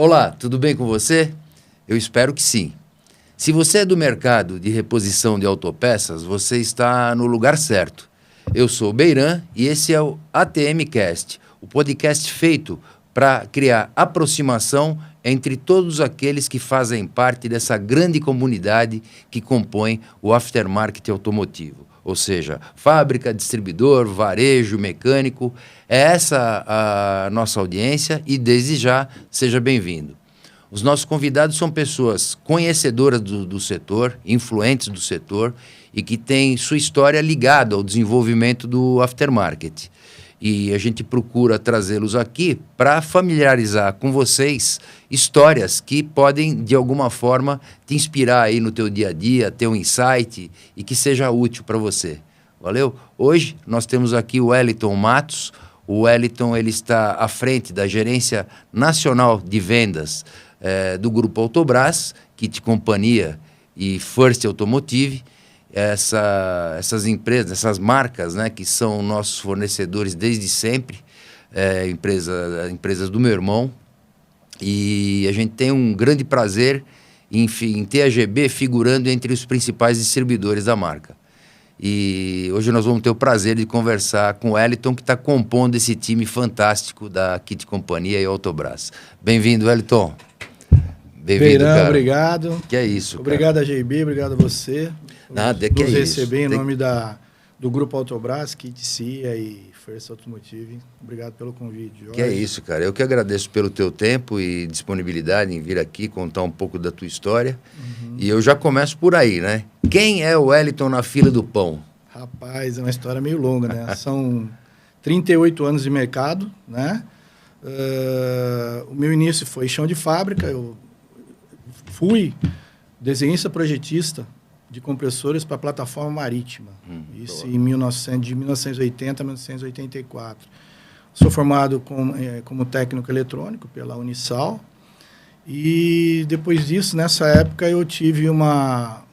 Olá, tudo bem com você? Eu espero que sim. Se você é do mercado de reposição de autopeças, você está no lugar certo. Eu sou o Beiran e esse é o ATM Cast, o podcast feito para criar aproximação entre todos aqueles que fazem parte dessa grande comunidade que compõe o aftermarket automotivo. Ou seja, fábrica, distribuidor, varejo, mecânico. É essa a nossa audiência e, desde já, seja bem-vindo. Os nossos convidados são pessoas conhecedoras do setor, influentes do setor e que têm sua história ligada ao desenvolvimento do aftermarket. E a gente procura trazê-los aqui para familiarizar com vocês histórias que podem, de alguma forma, te inspirar aí no teu dia a dia, ter um insight e que seja útil para você. Valeu? Hoje nós temos aqui o Wellington Matos. O Wellington ele está à frente da Gerência Nacional de Vendas do Grupo Autobrás, Kit Companhia e First Automotive. Essas empresas, essas marcas, né, que são nossos fornecedores desde sempre, empresas do meu irmão, e a gente tem um grande prazer em ter a GB figurando entre os principais distribuidores da marca. E hoje nós vamos ter o prazer de conversar com o Wellington, que está compondo esse time fantástico da Kit Companhia e Autobrás. Bem-vindo, Wellington. Bem-vindo, cara. Obrigado. Que é isso, obrigado a GB, obrigado a você. Nada, que é isso. Receber em nome do Grupo Autobrás, Kit CIA e First Automotive. Obrigado pelo convite, Jorge. Que é isso, cara. Eu que agradeço pelo teu tempo e disponibilidade em vir aqui contar um pouco da tua história. E eu já começo por aí, né? Quem é o Wellington na fila do pão? Rapaz, é uma história meio longa, né? São 38 anos de mercado, né? O meu início foi chão de fábrica. Eu fui desenhista projetista de compressores para plataforma marítima. Isso boa. De 1980 a 1984. Sou formado como técnico eletrônico pela Unisal. E depois disso, nessa época, eu tive uma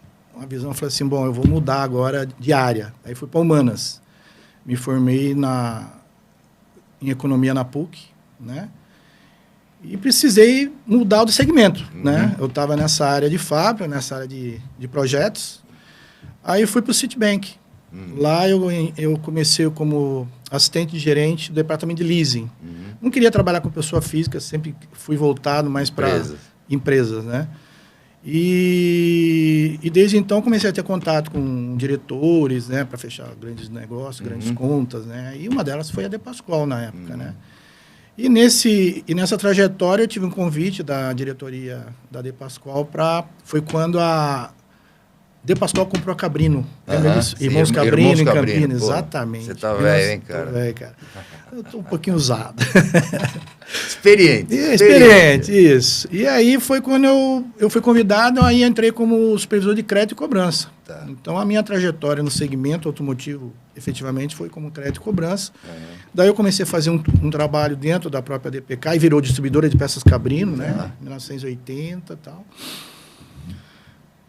visão. Falei assim, bom, eu vou mudar agora de área. Aí fui para Humanas. Me formei em economia na PUC, né? E precisei mudar do segmento, né? Eu estava nessa área de fábrica, nessa área de projetos. Aí eu fui para o Citibank. Lá eu comecei como assistente de gerente do departamento de leasing. Não queria trabalhar com pessoa física, sempre fui voltado mais para empresas, né? E desde então comecei a ter contato com diretores, né? Para fechar grandes negócios, grandes contas, né? E uma delas foi a De Pascoal na época, né? E nessa trajetória eu tive um convite da diretoria da De Pascoal foi quando a De Pascoal comprou a Cabrino. Irmãos Cabrino em Campinas, pô, exatamente. Você tá velho, hein, cara? Tô velho, cara. Eu tô um pouquinho usado. Experiente, isso. E aí foi quando eu fui convidado, aí entrei como supervisor de crédito e cobrança. Tá. Então a minha trajetória no segmento automotivo, efetivamente, foi como crédito e cobrança. Daí eu comecei a fazer um trabalho dentro da própria DPK e virou distribuidora de peças Cabrino, né? Em 1980 e tal.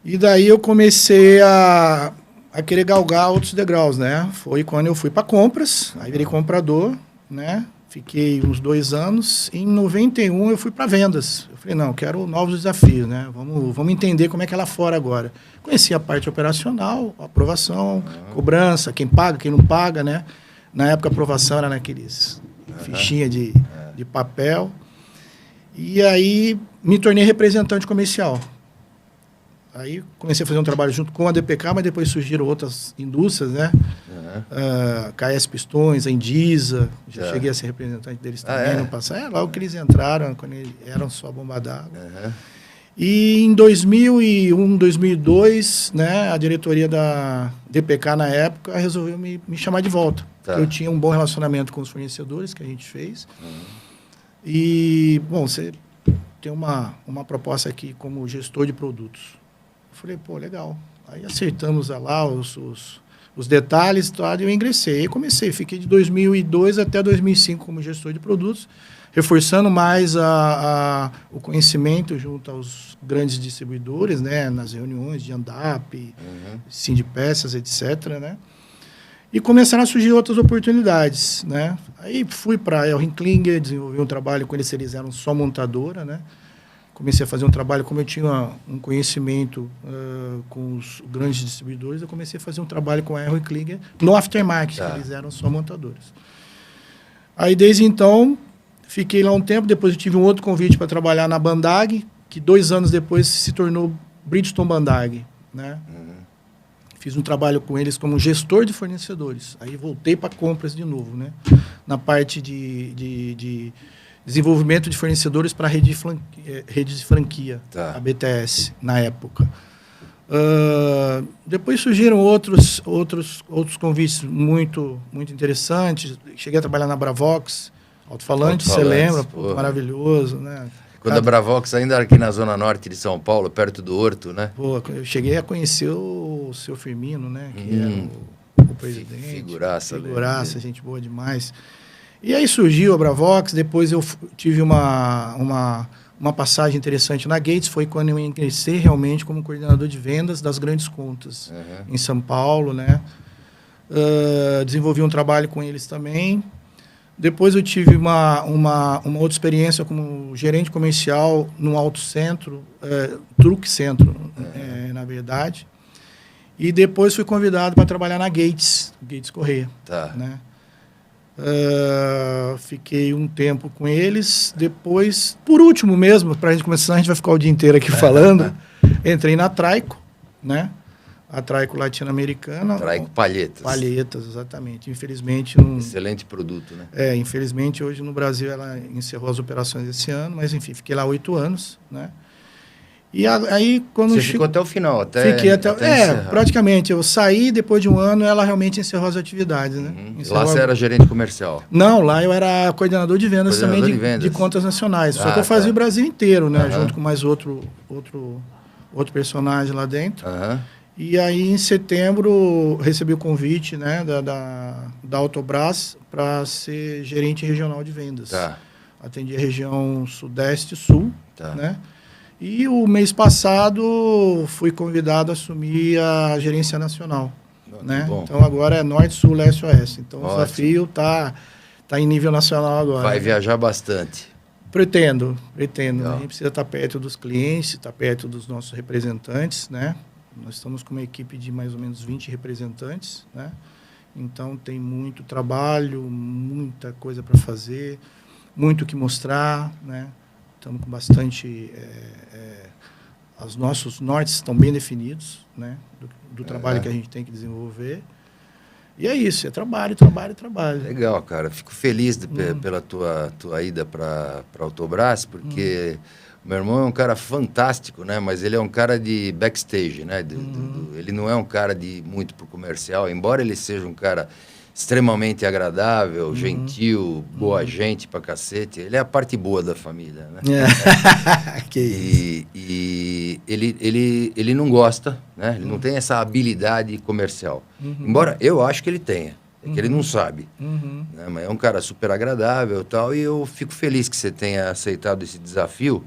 E daí eu comecei a querer galgar outros degraus, né? Foi quando eu fui para compras, aí virei comprador, né? Fiquei uns 2 anos. Em 91 eu fui para vendas. Eu falei, não, eu quero novos desafios, né? Vamos entender como é que é lá fora agora. Conheci a parte operacional, aprovação, cobrança, quem paga, quem não paga, né? Na época a aprovação era naqueles fichinha de papel. E aí me tornei representante comercial. Aí comecei a fazer um trabalho junto com a DPK, mas depois surgiram outras indústrias, né? KS Pistões, a Indisa, já cheguei a ser representante deles também no passado. Logo que eles entraram, quando eles eram só bomba d'água. E em 2001, 2002, né, a diretoria da DPK na época resolveu me chamar de volta. Eu tinha um bom relacionamento com os fornecedores que a gente fez. E, bom, você tem uma proposta aqui como gestor de produtos. Eu falei, pô, legal. Aí acertamos lá os detalhes e eu ingressei. Aí fiquei de 2002 até 2005 como gestor de produtos, reforçando mais o conhecimento junto aos grandes distribuidores, né, nas reuniões de ANDAP, Sindipeças, etc., né? E começaram a surgir outras oportunidades, né? Aí fui para a Elring Klinger, desenvolvi um trabalho com eles eram só montadora, né? comecei a fazer um trabalho, como eu tinha um conhecimento com os grandes distribuidores, eu comecei a fazer um trabalho com a Erro e Klinger no aftermarket, que eles eram só montadores. Aí, desde então, fiquei lá um tempo, depois eu tive um outro convite para trabalhar na Bandag, que 2 anos depois se tornou Bridgestone Bandag, né? Fiz um trabalho com eles como gestor de fornecedores. Aí voltei para compras de novo, né? Na parte de desenvolvimento de fornecedores para redes de franquia, a BTS, na época. Depois surgiram outros convites muito interessantes. Cheguei a trabalhar na Bravox, alto-falante, você lembra? Pô, maravilhoso, né? Quando a Bravox ainda era aqui na Zona Norte de São Paulo, perto do Horto, né? Pô, eu cheguei a conhecer o seu Firmino, né? Que era o presidente. Figuraça, gente boa demais. E aí surgiu a Bravox, depois eu tive uma passagem interessante na Gates, foi quando eu ingressei realmente como coordenador de vendas das grandes contas em São Paulo, né? Desenvolvi um trabalho com eles também. Depois eu tive uma outra experiência como gerente comercial no Auto Centro, Truque Centro, na verdade. E depois fui convidado para trabalhar na Gates Correia. Né? Fiquei um tempo com eles. Depois, por último mesmo, para a gente começar, a gente vai ficar o dia inteiro aqui falando, entrei na Traico, né? A Traico latino-americana. Traico Palhetas. Palhetas, exatamente. Infelizmente... Excelente produto, né? Infelizmente, hoje no Brasil, ela encerrou as operações esse ano, mas, enfim, fiquei lá 8 anos, né? E aí, quando... Você ficou até o final, Fiquei até praticamente. Eu saí, depois de um ano, ela realmente encerrou as atividades, né? Lá você era gerente comercial? Não, lá eu era coordenador de vendas de contas nacionais. Só que eu fazia o Brasil inteiro, né? Junto com mais outro personagem lá dentro. E aí, em setembro, recebi o convite, né, da Autobrás para ser gerente regional de vendas. Atendi a região Sudeste e Sul, né? E o mês passado fui convidado a assumir a gerência nacional, né? Então agora é Norte, Sul, Leste, Oeste. Então o desafio tá em nível nacional agora. Vai viajar bastante. Pretendo. A gente precisa estar perto dos clientes, estar perto dos nossos representantes, né? Nós estamos com uma equipe de mais ou menos 20 representantes, né? Então tem muito trabalho, muita coisa para fazer, muito o que mostrar, né? Estamos com bastante... os nossos nortes estão bem definidos, né? Do trabalho que a gente tem que desenvolver. E é isso, é trabalho. Legal, cara. Fico feliz pela tua ida para a Autobrás, porque... Meu irmão é um cara fantástico, né? Mas ele é um cara de backstage, né? Ele não é um cara de muito pro comercial, embora ele seja um cara extremamente agradável, gentil, boa gente pra cacete. Ele é a parte boa da família, né? E ele não gosta, né? Ele não tem essa habilidade comercial. Embora eu acho que ele tenha. É que ele não sabe. Né? Mas é um cara super agradável e tal. E eu fico feliz que você tenha aceitado esse desafio,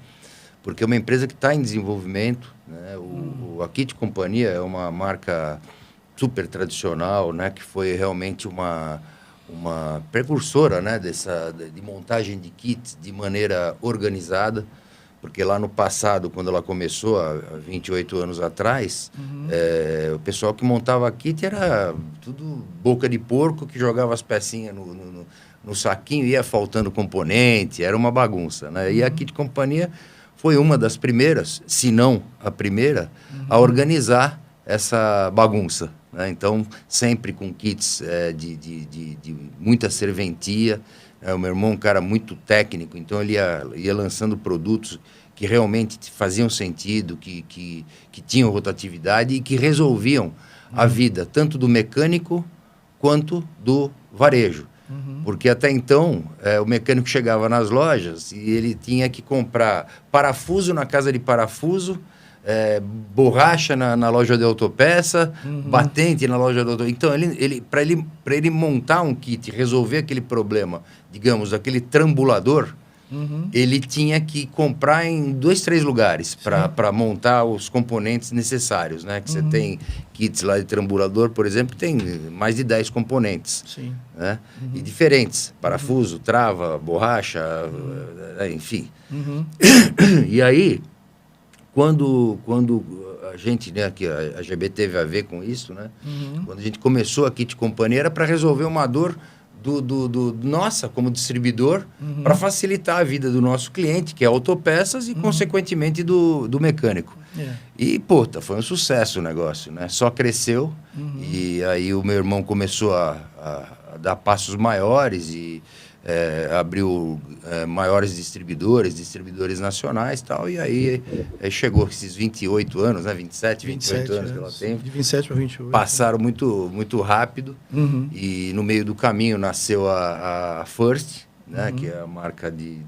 porque é uma empresa que está em desenvolvimento, né? A Kit Companhia é uma marca super tradicional, né? Que foi realmente uma precursora, né? De montagem de kits de maneira organizada, porque lá no passado, quando ela começou, há 28 anos atrás, o pessoal que montava kit era tudo boca de porco, que jogava as pecinhas no saquinho, ia faltando componente, era uma bagunça, né? E a Kit Companhia foi uma das primeiras, se não a primeira, a organizar essa bagunça, né? Então, sempre com kits de muita serventia. O meu irmão é um cara muito técnico, então ele ia lançando produtos que realmente faziam sentido, que tinham rotatividade e que resolviam a vida, tanto do mecânico quanto do varejo. Porque até então, o mecânico chegava nas lojas e ele tinha que comprar parafuso na casa de parafuso, borracha na loja de autopeça, batente na loja de autopeça. Então, para ele montar um kit, resolver aquele problema, digamos, aquele trambulador, ele tinha que comprar em 2, 3 lugares para montar os componentes necessários, né? Que você tem kits lá de trambulador, por exemplo, tem mais de 10 componentes. Sim. Né? E diferentes, parafuso, trava, borracha, enfim. E aí, quando a gente, né, que a GB teve a ver com isso, né? Quando a gente começou a Kit Companhia, era para resolver uma dor nossa, como distribuidor, para facilitar a vida do nosso cliente, que é autopeças, e, consequentemente, do mecânico. E, foi um sucesso o negócio, né? Só cresceu, e aí o meu irmão começou a dar passos maiores e abriu maiores distribuidores nacionais e tal, e aí chegou esses 28 anos, né? 28 anos que ela tem. De 27 para 28. Passaram muito, muito rápido, e no meio do caminho nasceu a First, né? Que é a marca de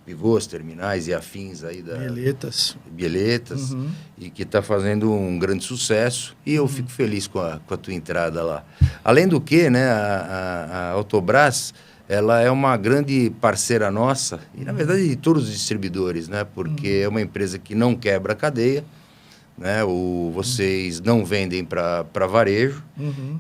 pivôs, terminais e afins aí da... Bieletas, e que está fazendo um grande sucesso, e eu fico feliz com a tua entrada lá. Além do que, né, a Autobrás, ela é uma grande parceira nossa, e na verdade de todos os distribuidores, né? Porque é uma empresa que não quebra a cadeia, né? Vocês não vendem para varejo,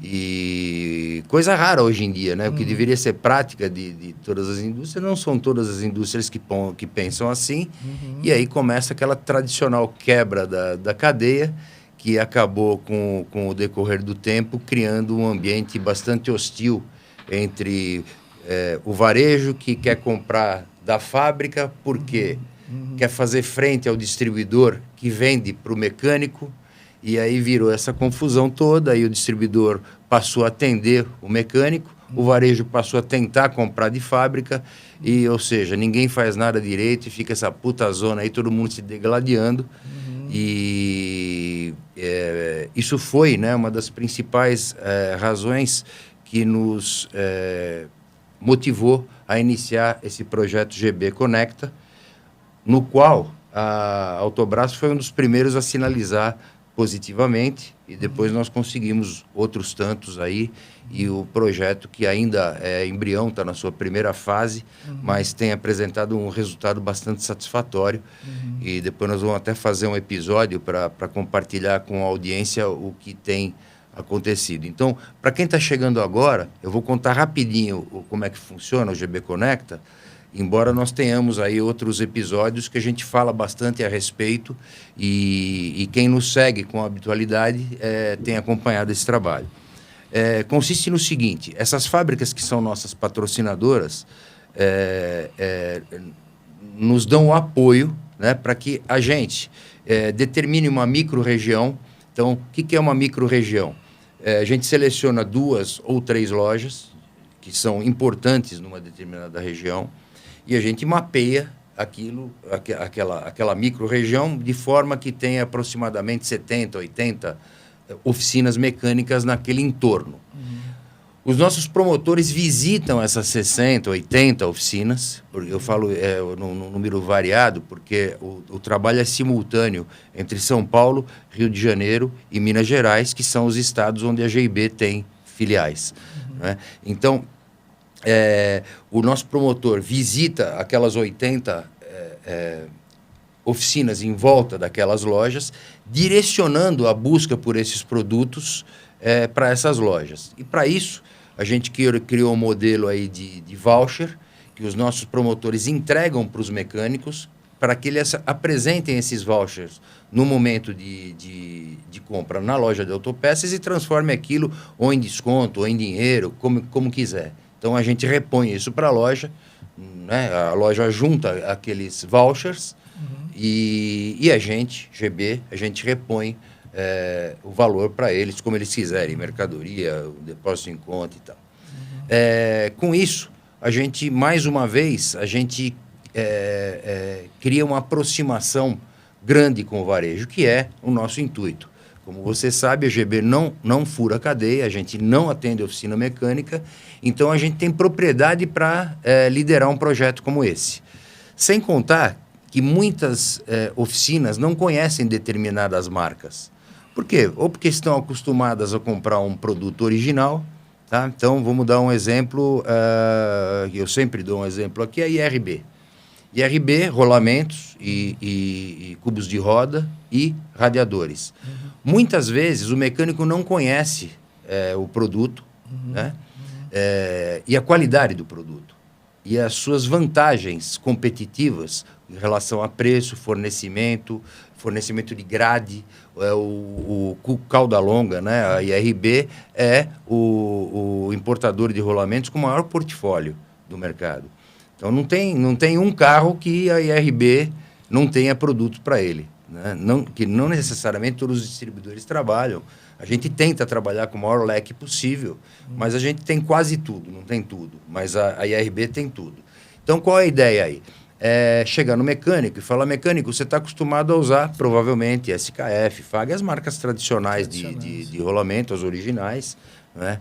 e coisa rara hoje em dia, né? O que deveria ser prática de todas as indústrias, não são todas as indústrias que pensam assim, e aí começa aquela tradicional quebra da cadeia, que acabou com o decorrer do tempo criando um ambiente bastante hostil entre... o varejo, que quer comprar da fábrica porque quer fazer frente ao distribuidor que vende para o mecânico, e aí virou essa confusão toda, aí o distribuidor passou a atender o mecânico, o varejo passou a tentar comprar de fábrica, ou seja, ninguém faz nada direito e fica essa puta zona aí, todo mundo se degladiando. E isso foi, né, uma das principais razões que nos... motivou a iniciar esse projeto GB Conecta, no qual a Autobrás foi um dos primeiros a sinalizar positivamente, e depois nós conseguimos outros tantos aí, e o projeto, que ainda é embrião, está na sua primeira fase, mas tem apresentado um resultado bastante satisfatório, e depois nós vamos até fazer um episódio para compartilhar com a audiência o que tem acontecido. Então, para quem está chegando agora, eu vou contar rapidinho como é que funciona o GB Conecta, embora nós tenhamos aí outros episódios que a gente fala bastante a respeito, e quem nos segue com habitualidade tem acompanhado esse trabalho. Consiste no seguinte: essas fábricas que são nossas patrocinadoras nos dão o apoio, né, para que a gente determine uma micro-região. Então, o que é uma micro-região? A gente seleciona 2 ou 3 lojas que são importantes numa determinada região, e a gente mapeia aquela micro-região de forma que tenha aproximadamente 70, 80 oficinas mecânicas naquele entorno. Os nossos promotores visitam essas 60, 80 oficinas, eu falo num número variado, porque o trabalho é simultâneo entre São Paulo, Rio de Janeiro e Minas Gerais, que são os estados onde a GIB tem filiais. Né? Então, o nosso promotor visita aquelas 80 oficinas em volta daquelas lojas, direcionando a busca por esses produtos para essas lojas. E para isso, a gente criou um modelo aí de voucher, que os nossos promotores entregam para os mecânicos, para que eles apresentem esses vouchers no momento de compra na loja de autopeças e transformem aquilo ou em desconto, ou em dinheiro, como quiser. Então, a gente repõe isso para a loja, né? A loja junta aqueles vouchers e a gente, GB, a gente repõe o valor para eles, como eles quiserem, mercadoria, o depósito em conta e tal. Com isso, a gente, mais uma vez, a gente cria uma aproximação grande com o varejo, que é o nosso intuito. Como você sabe, a GB não fura a cadeia, a gente não atende oficina mecânica, então a gente tem propriedade para liderar um projeto como esse. Sem contar que muitas oficinas não conhecem determinadas marcas. Por quê? Ou porque estão acostumadas a comprar um produto original, tá? Então, vamos dar um exemplo, eu sempre dou um exemplo aqui, a IRB. IRB, rolamentos e cubos de roda e radiadores. Muitas vezes o mecânico não conhece o produto, né? E a qualidade do produto. E as suas vantagens competitivas em relação a preço, fornecimento de grade, o cauda longa, né? A IRB é o importador de rolamentos com o maior portfólio do mercado. Então, não tem um carro que a IRB não tenha produto para ele, né? Que não necessariamente todos os distribuidores trabalham. A gente tenta trabalhar com o maior leque possível, mas a gente tem quase tudo, não tem tudo. Mas a IRB tem tudo. Então, qual é a ideia aí? Chegar no mecânico e falar, mecânico, você está acostumado a usar, provavelmente, SKF, FAG, as marcas tradicionais de rolamento, as originais, né?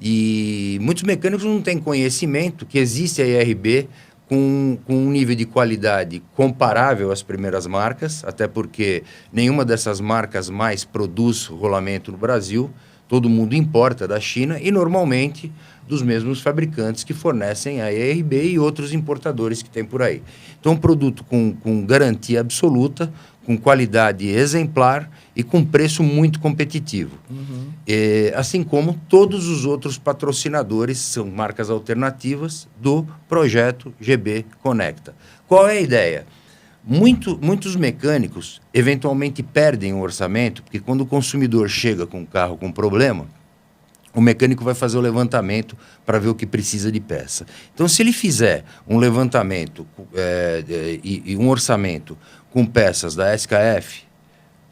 E muitos mecânicos não têm conhecimento que existe a IRB com um nível de qualidade comparável às primeiras marcas, até porque nenhuma dessas marcas mais produz rolamento no Brasil, todo mundo importa da China e, normalmente, dos mesmos fabricantes que fornecem a IRB e outros importadores que tem por aí. Então, um produto com garantia absoluta, com qualidade exemplar e com preço muito competitivo. Assim como todos os outros patrocinadores, são marcas alternativas do projeto GB Conecta. Qual é a ideia? Muitos mecânicos eventualmente perdem o orçamento, porque quando o consumidor chega com um carro com problema, o mecânico vai fazer o levantamento para ver o que precisa de peça. Então, se ele fizer um levantamento e um orçamento com peças da SKF,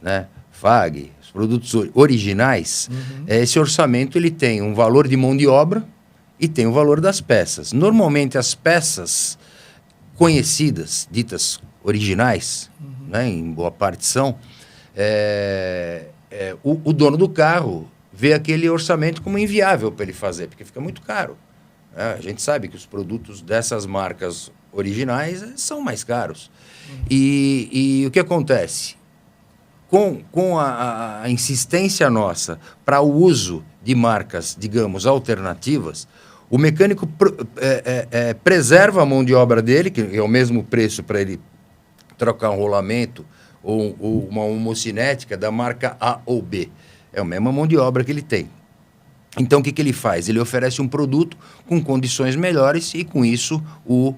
né, FAG, os produtos originais, esse orçamento ele tem um valor de mão de obra e tem o valor das peças. Normalmente, as peças conhecidas, ditas originais, né, em boa parte são, o dono do carro vê aquele orçamento como inviável para ele fazer, porque fica muito caro. A gente sabe que os produtos dessas marcas originais são mais caros. E o que acontece? Com a insistência nossa para o uso de marcas, digamos, alternativas, o mecânico preserva a mão de obra dele, que é o mesmo preço para ele trocar um rolamento ou uma homocinética da marca A ou B. É a mesma mão de obra que ele tem. Então, o que ele faz? Ele oferece um produto com condições melhores e, com isso, o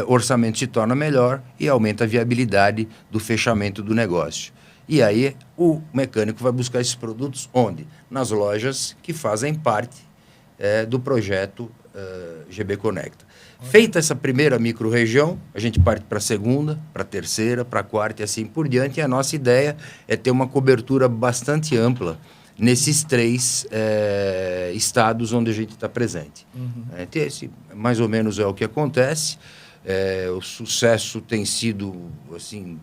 orçamento se torna melhor e aumenta a viabilidade do fechamento do negócio. E aí, o mecânico vai buscar esses produtos onde? Nas lojas que fazem parte do projeto GB Conecta. Feita essa primeira micro-região, a gente parte para a segunda, para a terceira, para a quarta e assim por diante. E a nossa ideia é ter uma cobertura bastante ampla nesses 3 estados onde a gente está presente. Esse, mais ou menos, é o que acontece. O sucesso tem sido, assim,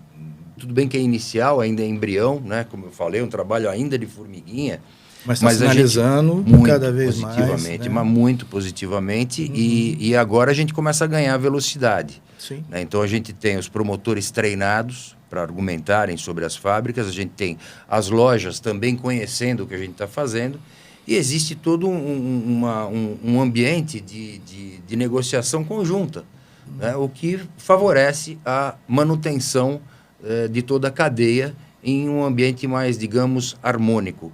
tudo bem que é inicial, ainda é embrião, né? Como eu falei, um trabalho ainda de formiguinha. Mas está sinalizando cada vez mais, né? Mas muito positivamente, e agora a gente começa a ganhar velocidade. Sim. Né? Então, a gente tem os promotores treinados para argumentarem sobre as fábricas, a gente tem as lojas também conhecendo o que a gente está fazendo, e existe todo um ambiente de negociação conjunta, né? O que favorece a manutenção de toda a cadeia em um ambiente mais, digamos, harmônico,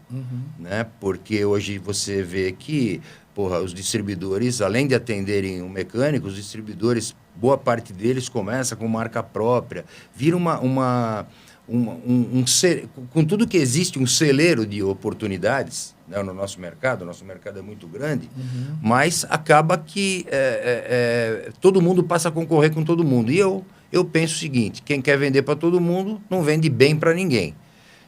né? Porque hoje você vê que, os distribuidores, além de atenderem o mecânico, os distribuidores, boa parte deles começa com marca própria, vira com tudo que existe, um celeiro de oportunidades, né, no nosso mercado. O nosso mercado é muito grande, mas acaba que todo mundo passa a concorrer com todo mundo. E eu penso o seguinte: quem quer vender para todo mundo não vende bem para ninguém.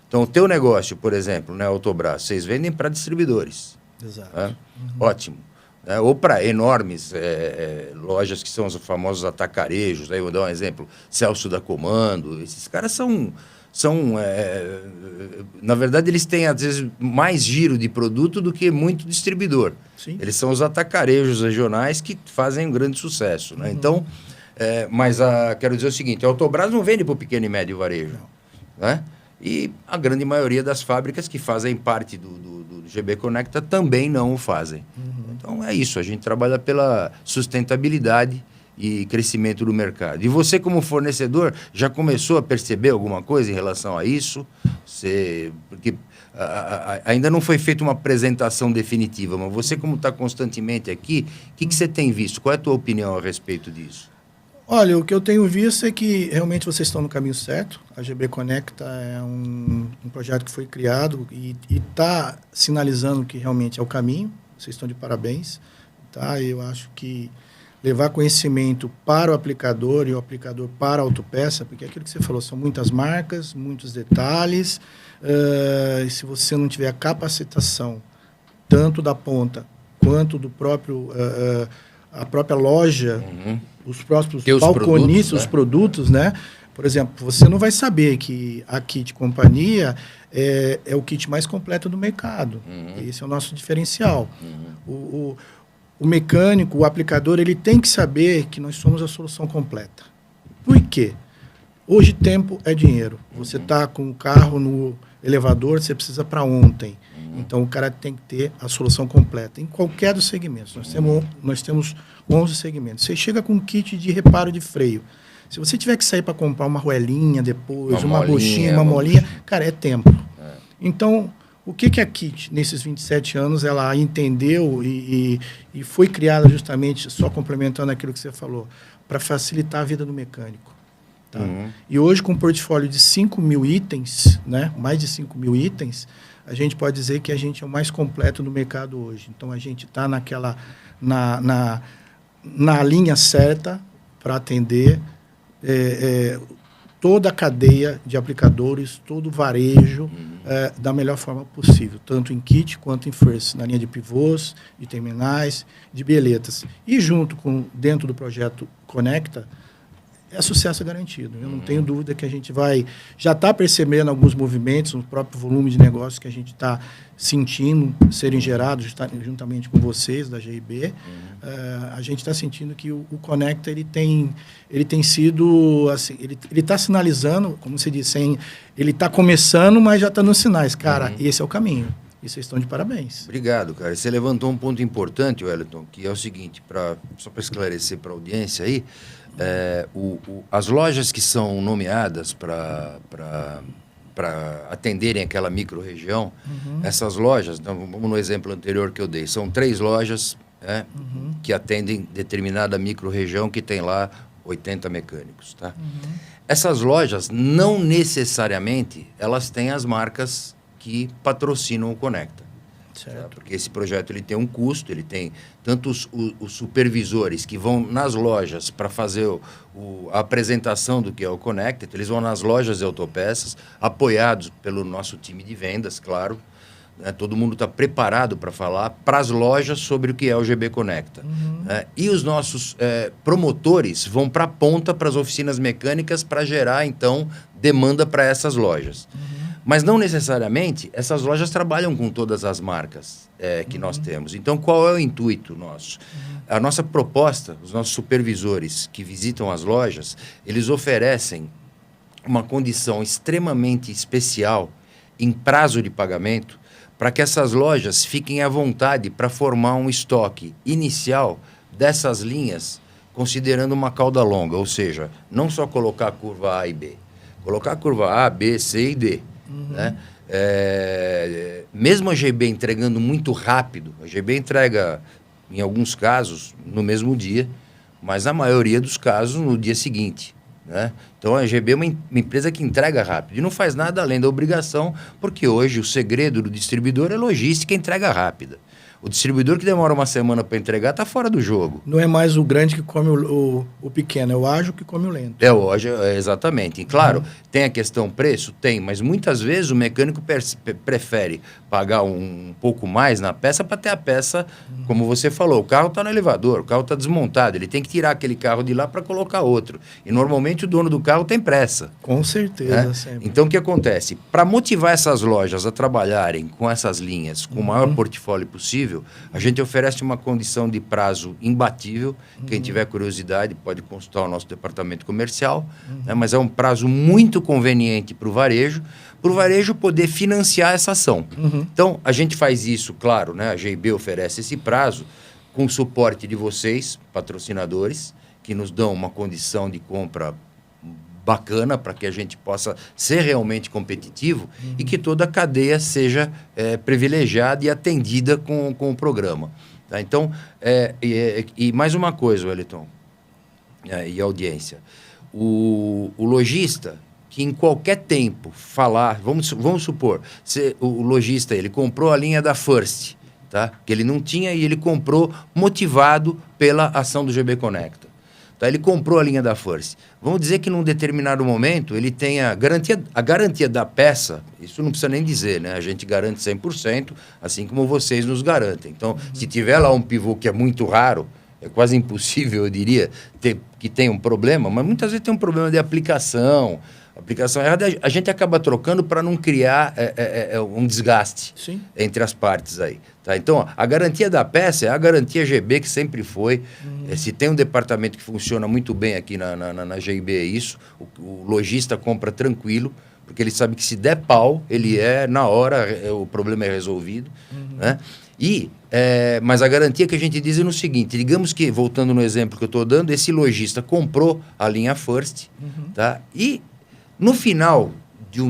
Então, o teu negócio, por exemplo, né, Autobras, vocês vendem para distribuidores. Exato. Né? Ótimo. Ou para enormes lojas que são os famosos atacarejos. Aí eu vou dar um exemplo: Celso da Comando. Esses caras na verdade, eles têm, às vezes, mais giro de produto do que muito distribuidor. Sim. Eles são os atacarejos regionais que fazem um grande sucesso. Né? Então, quero dizer o seguinte: a Autobras não vende para o pequeno e médio varejo. Né? E a grande maioria das fábricas que fazem parte do GB Conecta também não o fazem. Então, é isso. A gente trabalha pela sustentabilidade e crescimento do mercado. E você, como fornecedor, já começou a perceber alguma coisa em relação a isso? Porque ainda não foi feita uma apresentação definitiva, mas você, como está constantemente aqui, o que você tem visto? Qual é a tua opinião a respeito disso? Olha, o que eu tenho visto é que realmente vocês estão no caminho certo. A GB Conecta é um projeto que foi criado e está sinalizando que realmente é o caminho. Vocês estão de parabéns. Tá? Eu acho que levar conhecimento para o aplicador e o aplicador para a autopeça, porque é aquilo que você falou, são muitas marcas, muitos detalhes. E se você não tiver a capacitação, tanto da ponta quanto do próprio... a própria loja, os próprios balconistas, os produtos, né? Por exemplo, você não vai saber que a Kit Companhia é o kit mais completo do mercado. Esse é o nosso diferencial. O mecânico, o aplicador, ele tem que saber que nós somos a solução completa. Por quê? Hoje tempo é dinheiro. Você está com o carro no elevador, você precisa para ontem. Então, o cara tem que ter a solução completa, em qualquer dos segmentos. Nós temos 11 segmentos. Você chega com um kit de reparo de freio. Se você tiver que sair para comprar uma roelinha depois, uma buchinha, uma molinha, cara, é tempo. Então, o que a Kit, nesses 27 anos, ela entendeu e foi criada justamente, só complementando aquilo que você falou, para facilitar a vida do mecânico. Tá? E hoje, com um portfólio de 5 mil itens, né, mais de 5 mil itens, a gente pode dizer que a gente é o mais completo do mercado hoje. Então, a gente está na linha certa para atender toda a cadeia de aplicadores, todo o varejo, da melhor forma possível, tanto em kit quanto em first, na linha de pivôs, de terminais, de bieletas. E junto com, dentro do projeto Conecta, é sucesso garantido. Eu não tenho dúvida que a gente já está percebendo alguns movimentos, no próprio volume de negócios que a gente está sentindo serem gerados juntamente com vocês, da GIB. A gente está sentindo que o Conecta ele tem sido, assim, ele está sinalizando, como você disse, ele está começando, mas já está nos sinais. Cara, esse é o caminho. E vocês estão de parabéns. Obrigado, cara. Você levantou um ponto importante, Wellington, que é o seguinte, só para esclarecer para a audiência aí, as lojas que são nomeadas para atenderem aquela micro-região, essas lojas, então, vamos no exemplo anterior que eu dei, são 3 lojas que atendem determinada micro-região que tem lá 80 mecânicos. Tá? Essas lojas, não necessariamente, elas têm as marcas que patrocinam o Conecta. Certo. Porque esse projeto ele tem um custo, ele tem tanto os supervisores que vão nas lojas para fazer a apresentação do que é o Conecta, então eles vão nas lojas de autopeças, apoiados pelo nosso time de vendas, claro. Né? Todo mundo está preparado para falar para as lojas sobre o que é o GB Conecta. E os nossos promotores vão para a ponta, para as oficinas mecânicas, para gerar, então, demanda para essas lojas. Mas não necessariamente essas lojas trabalham com todas as marcas que nós temos. Então, qual é o intuito nosso? A nossa proposta, os nossos supervisores que visitam as lojas, eles oferecem uma condição extremamente especial em prazo de pagamento para que essas lojas fiquem à vontade para formar um estoque inicial dessas linhas, considerando uma cauda longa, ou seja, não só colocar a curva A e B, colocar a curva A, B, C e D. Né? Mesmo a GB entregando muito rápido, a GB entrega, em alguns casos, no mesmo dia, mas na maioria dos casos, no dia seguinte. Né? Então, a GB é uma empresa que entrega rápido e não faz nada além da obrigação, porque hoje o segredo do distribuidor é logística e entrega rápida. O distribuidor que demora uma semana para entregar está fora do jogo. Não é mais o grande que come o pequeno, é o ágil que come o lento. Exatamente. E claro, tem a questão preço? Tem, mas muitas vezes o mecânico prefere pagar um pouco mais na peça para ter a peça, como você falou, o carro está no elevador, o carro está desmontado, ele tem que tirar aquele carro de lá para colocar outro. E normalmente o dono do carro tem pressa. Com certeza, sempre. Então, o que acontece? Para motivar essas lojas a trabalharem com essas linhas, com o maior portfólio possível, a gente oferece uma condição de prazo imbatível. Quem tiver curiosidade pode consultar o nosso departamento comercial, né? Mas é um prazo muito conveniente para o varejo poder financiar essa ação. Então, a gente faz isso, claro, né? A GIB oferece esse prazo com o suporte de vocês, patrocinadores, que nos dão uma condição de compra bacana para que a gente possa ser realmente competitivo e que toda a cadeia seja privilegiada e atendida com o programa. Tá? Então, e mais uma coisa, Wellington, e audiência. O lojista, que em qualquer tempo falar, vamos supor, o lojista ele comprou a linha da First, tá? Que ele não tinha e ele comprou motivado pela ação do GB Conecta. Tá? Ele comprou a linha da First. Vamos dizer que num determinado momento ele tem a garantia da peça, isso não precisa nem dizer, né? A gente garante 100%, assim como vocês nos garantem. Então, se tiver lá um pivô que é muito raro, é quase impossível, eu diria, que tenha um problema, mas muitas vezes tem um problema de aplicação errada, a gente acaba trocando para não criar um desgaste entre as partes aí. Tá? Então, a garantia da peça é a garantia GB que sempre foi. Se tem um departamento que funciona muito bem aqui na GB, é isso. O lojista compra tranquilo, porque ele sabe que se der pau, na hora, o problema é resolvido. Né? Mas a garantia que a gente diz é no seguinte, digamos que, voltando no exemplo que eu estou dando, esse lojista comprou a linha First, tá? E no final de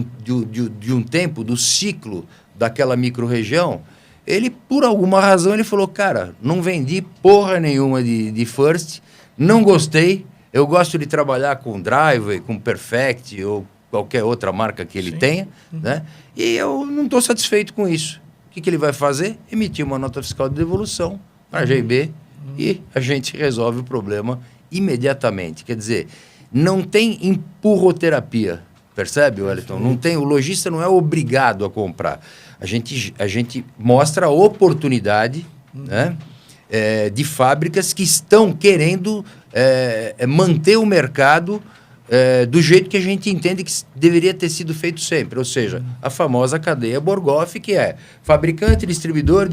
um tempo, do ciclo daquela micro-região, ele, por alguma razão, ele falou, cara, não vendi porra nenhuma de First, não gostei, eu gosto de trabalhar com Driver, com Perfect ou qualquer outra marca que ele tenha, né? E eu não estou satisfeito com isso. O que ele vai fazer? Emitir uma nota fiscal de devolução para a GB e a gente resolve o problema imediatamente. Quer dizer, não tem empurroterapia, percebe, Wellington? Não tem, o lojista não é obrigado a comprar. A gente mostra a oportunidade, né, de fábricas que estão querendo manter o mercado do jeito que a gente entende que deveria ter sido feito sempre, ou seja, a famosa cadeia Borghoff, que é fabricante, distribuidor,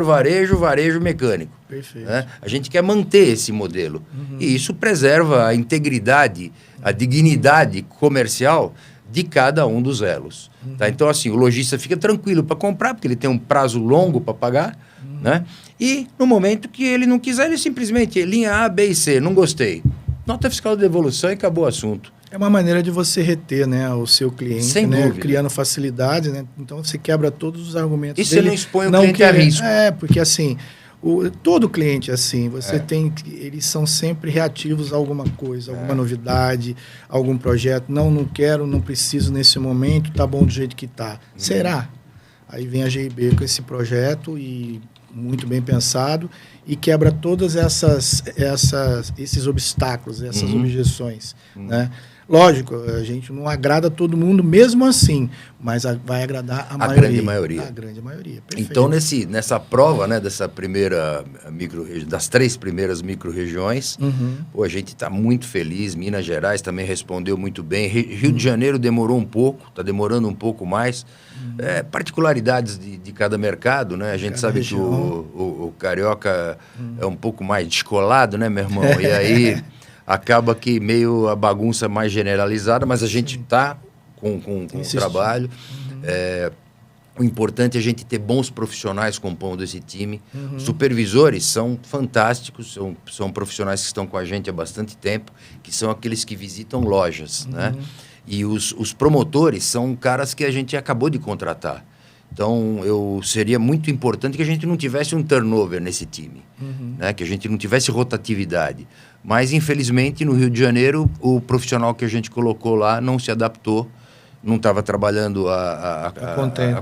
varejo mecânico. Perfeito. Né? A gente quer manter esse modelo. E isso preserva a integridade, a dignidade comercial de cada um dos elos. Tá? Então, assim, o lojista fica tranquilo para comprar, porque ele tem um prazo longo para pagar, né? E no momento que ele não quiser, ele simplesmente, linha A, B e C, não gostei. Nota fiscal de devolução e acabou o assunto. É uma maneira de você reter, né, o seu cliente, sem né, dúvida, criando facilidade, né? Então você quebra todos os argumentos. E você não expõe o cliente a risco. Porque assim, todo cliente assim, eles são sempre reativos a alguma coisa, alguma novidade, algum projeto. Não quero, não preciso nesse momento, tá bom do jeito que tá. Será? Aí vem a GIB com esse projeto e muito bem pensado e quebra todas esses obstáculos, essas objeções, né? Lógico, a gente não agrada todo mundo mesmo assim, mas vai agradar a maioria. Grande maioria. A grande maioria, perfeito. Então, nessa prova, né, dessa primeira das 3 primeiras micro-regiões, a gente está muito feliz. Minas Gerais também respondeu muito bem. Rio de Janeiro demorou um pouco, está demorando um pouco mais. Particularidades de cada mercado, né? A gente sabe região. Que o carioca é um pouco mais descolado, né, meu irmão? E aí acaba que meio a bagunça mais generalizada, mas a gente está com o trabalho. O importante é a gente ter bons profissionais compondo esse time. Supervisores são fantásticos, são profissionais que estão com a gente há bastante tempo, que são aqueles que visitam lojas, né? E os promotores são caras que a gente acabou de contratar. Então, seria muito importante que a gente não tivesse um turnover nesse time, né? Que a gente não tivesse rotatividade. Mas, infelizmente, no Rio de Janeiro, o profissional que a gente colocou lá não se adaptou, não estava trabalhando a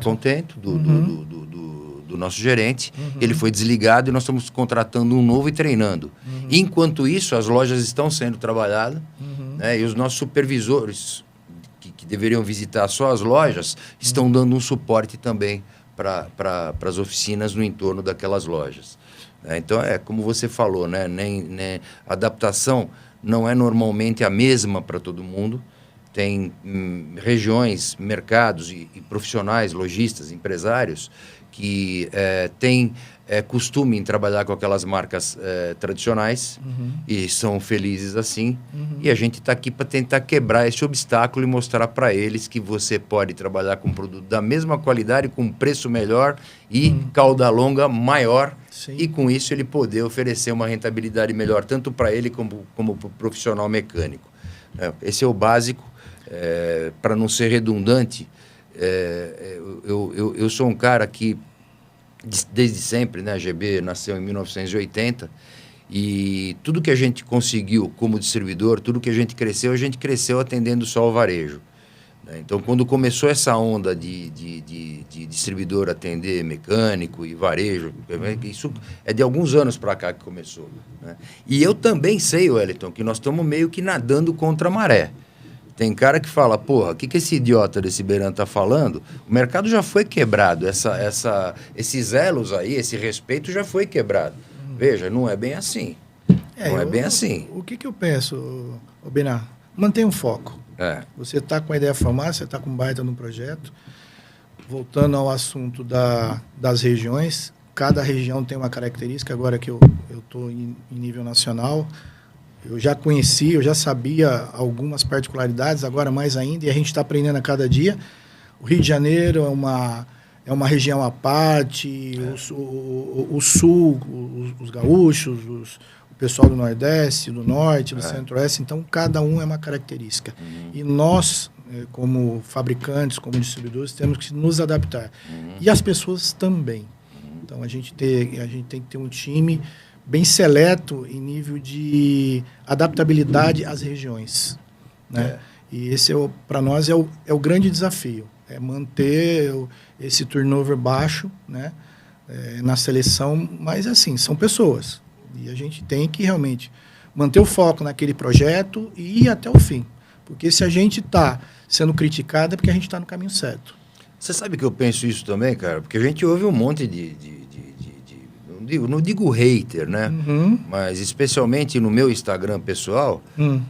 contento do nosso gerente. Ele foi desligado e nós estamos contratando um novo e treinando. Enquanto isso, as lojas estão sendo trabalhadas, né? E os nossos supervisores, que deveriam visitar só as lojas, estão dando um suporte também para as oficinas no entorno daquelas lojas. Então, como você falou, né? A adaptação não é normalmente a mesma para todo mundo. Tem regiões, mercados e profissionais, lojistas, empresários, que têm costume em trabalhar com aquelas marcas tradicionais e são felizes assim. E a gente está aqui para tentar quebrar esse obstáculo e mostrar para eles que você pode trabalhar com um produto da mesma qualidade, com um preço melhor e cauda longa maior. Sim. E com isso ele poder oferecer uma rentabilidade melhor, tanto para ele como para o profissional mecânico. Esse é o básico. Para não ser redundante, eu sou um cara que, desde sempre, né, a GB nasceu em 1980, e tudo que a gente conseguiu como distribuidor, tudo que a gente cresceu atendendo só o varejo. Então, quando começou essa onda de distribuidor atender mecânico e varejo, isso é de alguns anos para cá que começou. Né? E eu também sei, Wellington, que nós estamos meio que nadando contra a maré. Tem cara que fala, porra, o que esse idiota desse Beiran tá falando? O mercado já foi quebrado, esses elos aí, esse respeito já foi quebrado. Veja, não é bem assim. Não é bem assim. O que eu penso, Beiran? Mantenha um foco. Você está com a ideia formada, você está com um baita no projeto. Voltando ao assunto das regiões, cada região tem uma característica. Agora que eu estou em nível nacional, eu já conhecia, eu já sabia algumas particularidades, agora mais ainda, e a gente está aprendendo a cada dia. O Rio de Janeiro é uma região à parte, o Sul, os gaúchos, o pessoal do Nordeste, do Norte, do Centro-Oeste, então cada um é uma característica. E nós, como fabricantes, como distribuidores, temos que nos adaptar. E as pessoas também. Então a gente tem que ter um time bem seleto em nível de adaptabilidade às regiões. Né? E esse, para nós, é o grande desafio. É manter esse turnover baixo, né? Na seleção, mas assim, são pessoas. E a gente tem que realmente manter o foco naquele projeto e ir até o fim. Porque se a gente está sendo criticado é porque a gente está no caminho certo. Você sabe que eu penso isso também, cara? Porque a gente ouve um monte não digo hater, né? Mas especialmente no meu Instagram pessoal,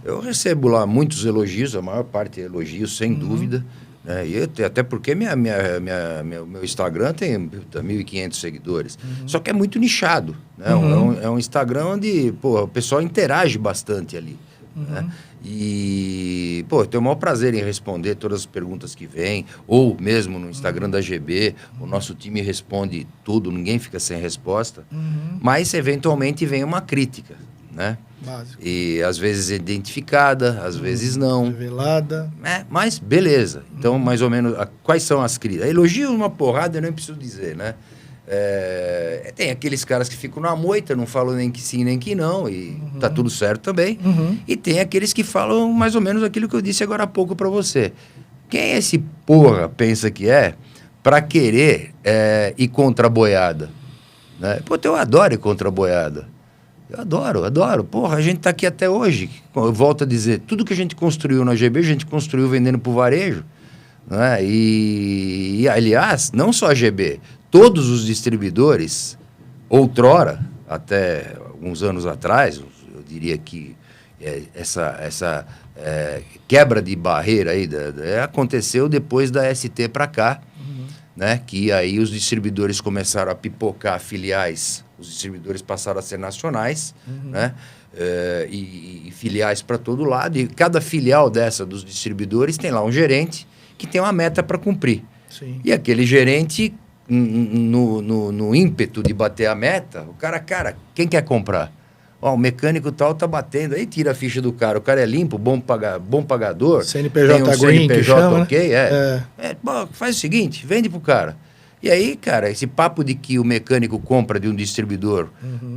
eu recebo lá muitos elogios, a maior parte é elogios, sem dúvida. Né? E até porque meu Instagram tem 1.500 seguidores. Só que é muito nichado. Né? É um Instagram onde o pessoal interage bastante ali. Né? E, eu tenho o maior prazer em responder todas as perguntas que vêm, ou mesmo no Instagram da GB, o nosso time responde tudo, ninguém fica sem resposta. Mas, eventualmente, vem uma crítica, né? Básico. E às vezes identificada, às vezes não. Revelada. Mas beleza. Então, mais ou menos, quais são as críticas? Elogio uma porrada, eu nem preciso dizer, né? Tem aqueles caras que ficam na moita, não falam nem que sim, nem que não, e tá tudo certo também. E tem aqueles que falam mais ou menos aquilo que eu disse agora há pouco para você. Quem esse porra pensa que para querer ir contra a boiada? Né? Eu adoro ir contra a boiada. Eu adoro. Porra, a gente tá aqui até hoje. Eu volto a dizer, tudo que a gente construiu na GB, a gente construiu vendendo pro varejo. Né? E, aliás, não só a GB, todos os distribuidores, outrora, até alguns anos atrás, eu diria que essa quebra de barreira aí aconteceu depois da ST para cá, né? Que aí os distribuidores começaram a pipocar filiais, os distribuidores passaram a ser nacionais, né? E filiais para todo lado, e cada filial dessa dos distribuidores tem lá um gerente que tem uma meta para cumprir. Sim. E aquele gerente, no ímpeto de bater a meta, o cara, quem quer comprar? O mecânico tal tá batendo, aí tira a ficha do cara, o cara é limpo, bom pagador, CNPJ tem um green, CNPJ chama, ok, faz o seguinte, vende pro cara. E aí, cara, esse papo de que o mecânico compra de um distribuidor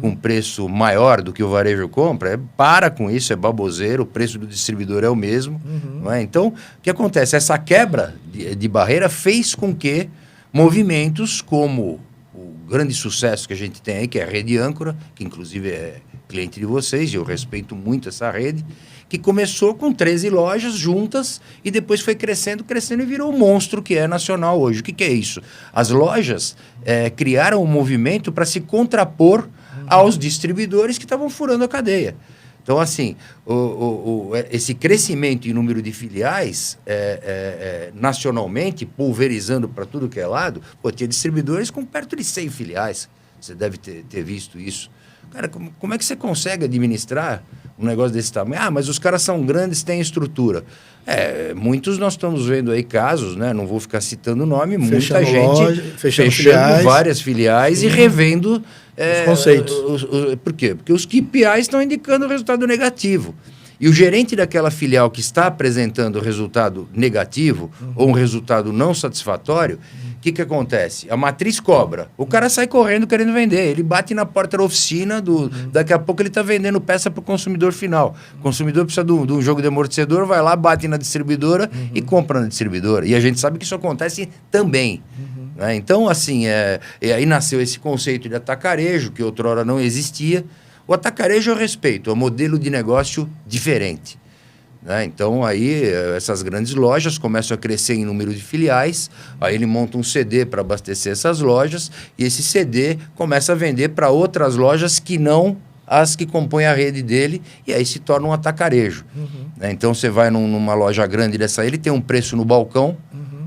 com preço maior do que o varejo compra, para com isso, é baboseiro, o preço do distribuidor é o mesmo. Não é? Então, o que acontece? Essa quebra de barreira fez com que movimentos como o grande sucesso que a gente tem aí, que é a Rede Âncora, que inclusive é cliente de vocês, e eu respeito muito essa rede, que começou com 13 lojas juntas e depois foi crescendo e virou um monstro que é nacional hoje. O que é isso? As lojas criaram um movimento para se contrapor aos distribuidores que estavam furando a cadeia. Então, assim, esse crescimento em número de filiais, nacionalmente, pulverizando para tudo que é lado, tinha distribuidores com perto de 100 filiais. Você deve ter visto isso. Cara, como é que você consegue administrar um negócio desse tamanho? Ah, mas os caras são grandes, têm estrutura. Muitos nós estamos vendo aí casos, né? Não vou ficar citando o nome, muita gente fechando várias filiais e revendo os conceitos. Por quê? Porque os KPIs estão indicando resultado negativo. E o gerente daquela filial que está apresentando resultado negativo ou um resultado não satisfatório, o que acontece? A matriz cobra. O cara sai correndo querendo vender. Ele bate na porta da oficina, daqui a pouco ele está vendendo peça para o consumidor final. O consumidor precisa de um jogo de amortecedor, vai lá, bate na distribuidora e compra na distribuidora. E a gente sabe que isso acontece também. Né? Então, assim, aí nasceu esse conceito de atacarejo, que outrora não existia. O atacarejo eu respeito, é um modelo de negócio diferente. Né? Então, aí, essas grandes lojas começam a crescer em número de filiais, aí ele monta um CD para abastecer essas lojas, e esse CD começa a vender para outras lojas que não as que compõem a rede dele, e aí se torna um atacarejo. Né? Então, você vai numa loja grande dessa, ele tem um preço no balcão,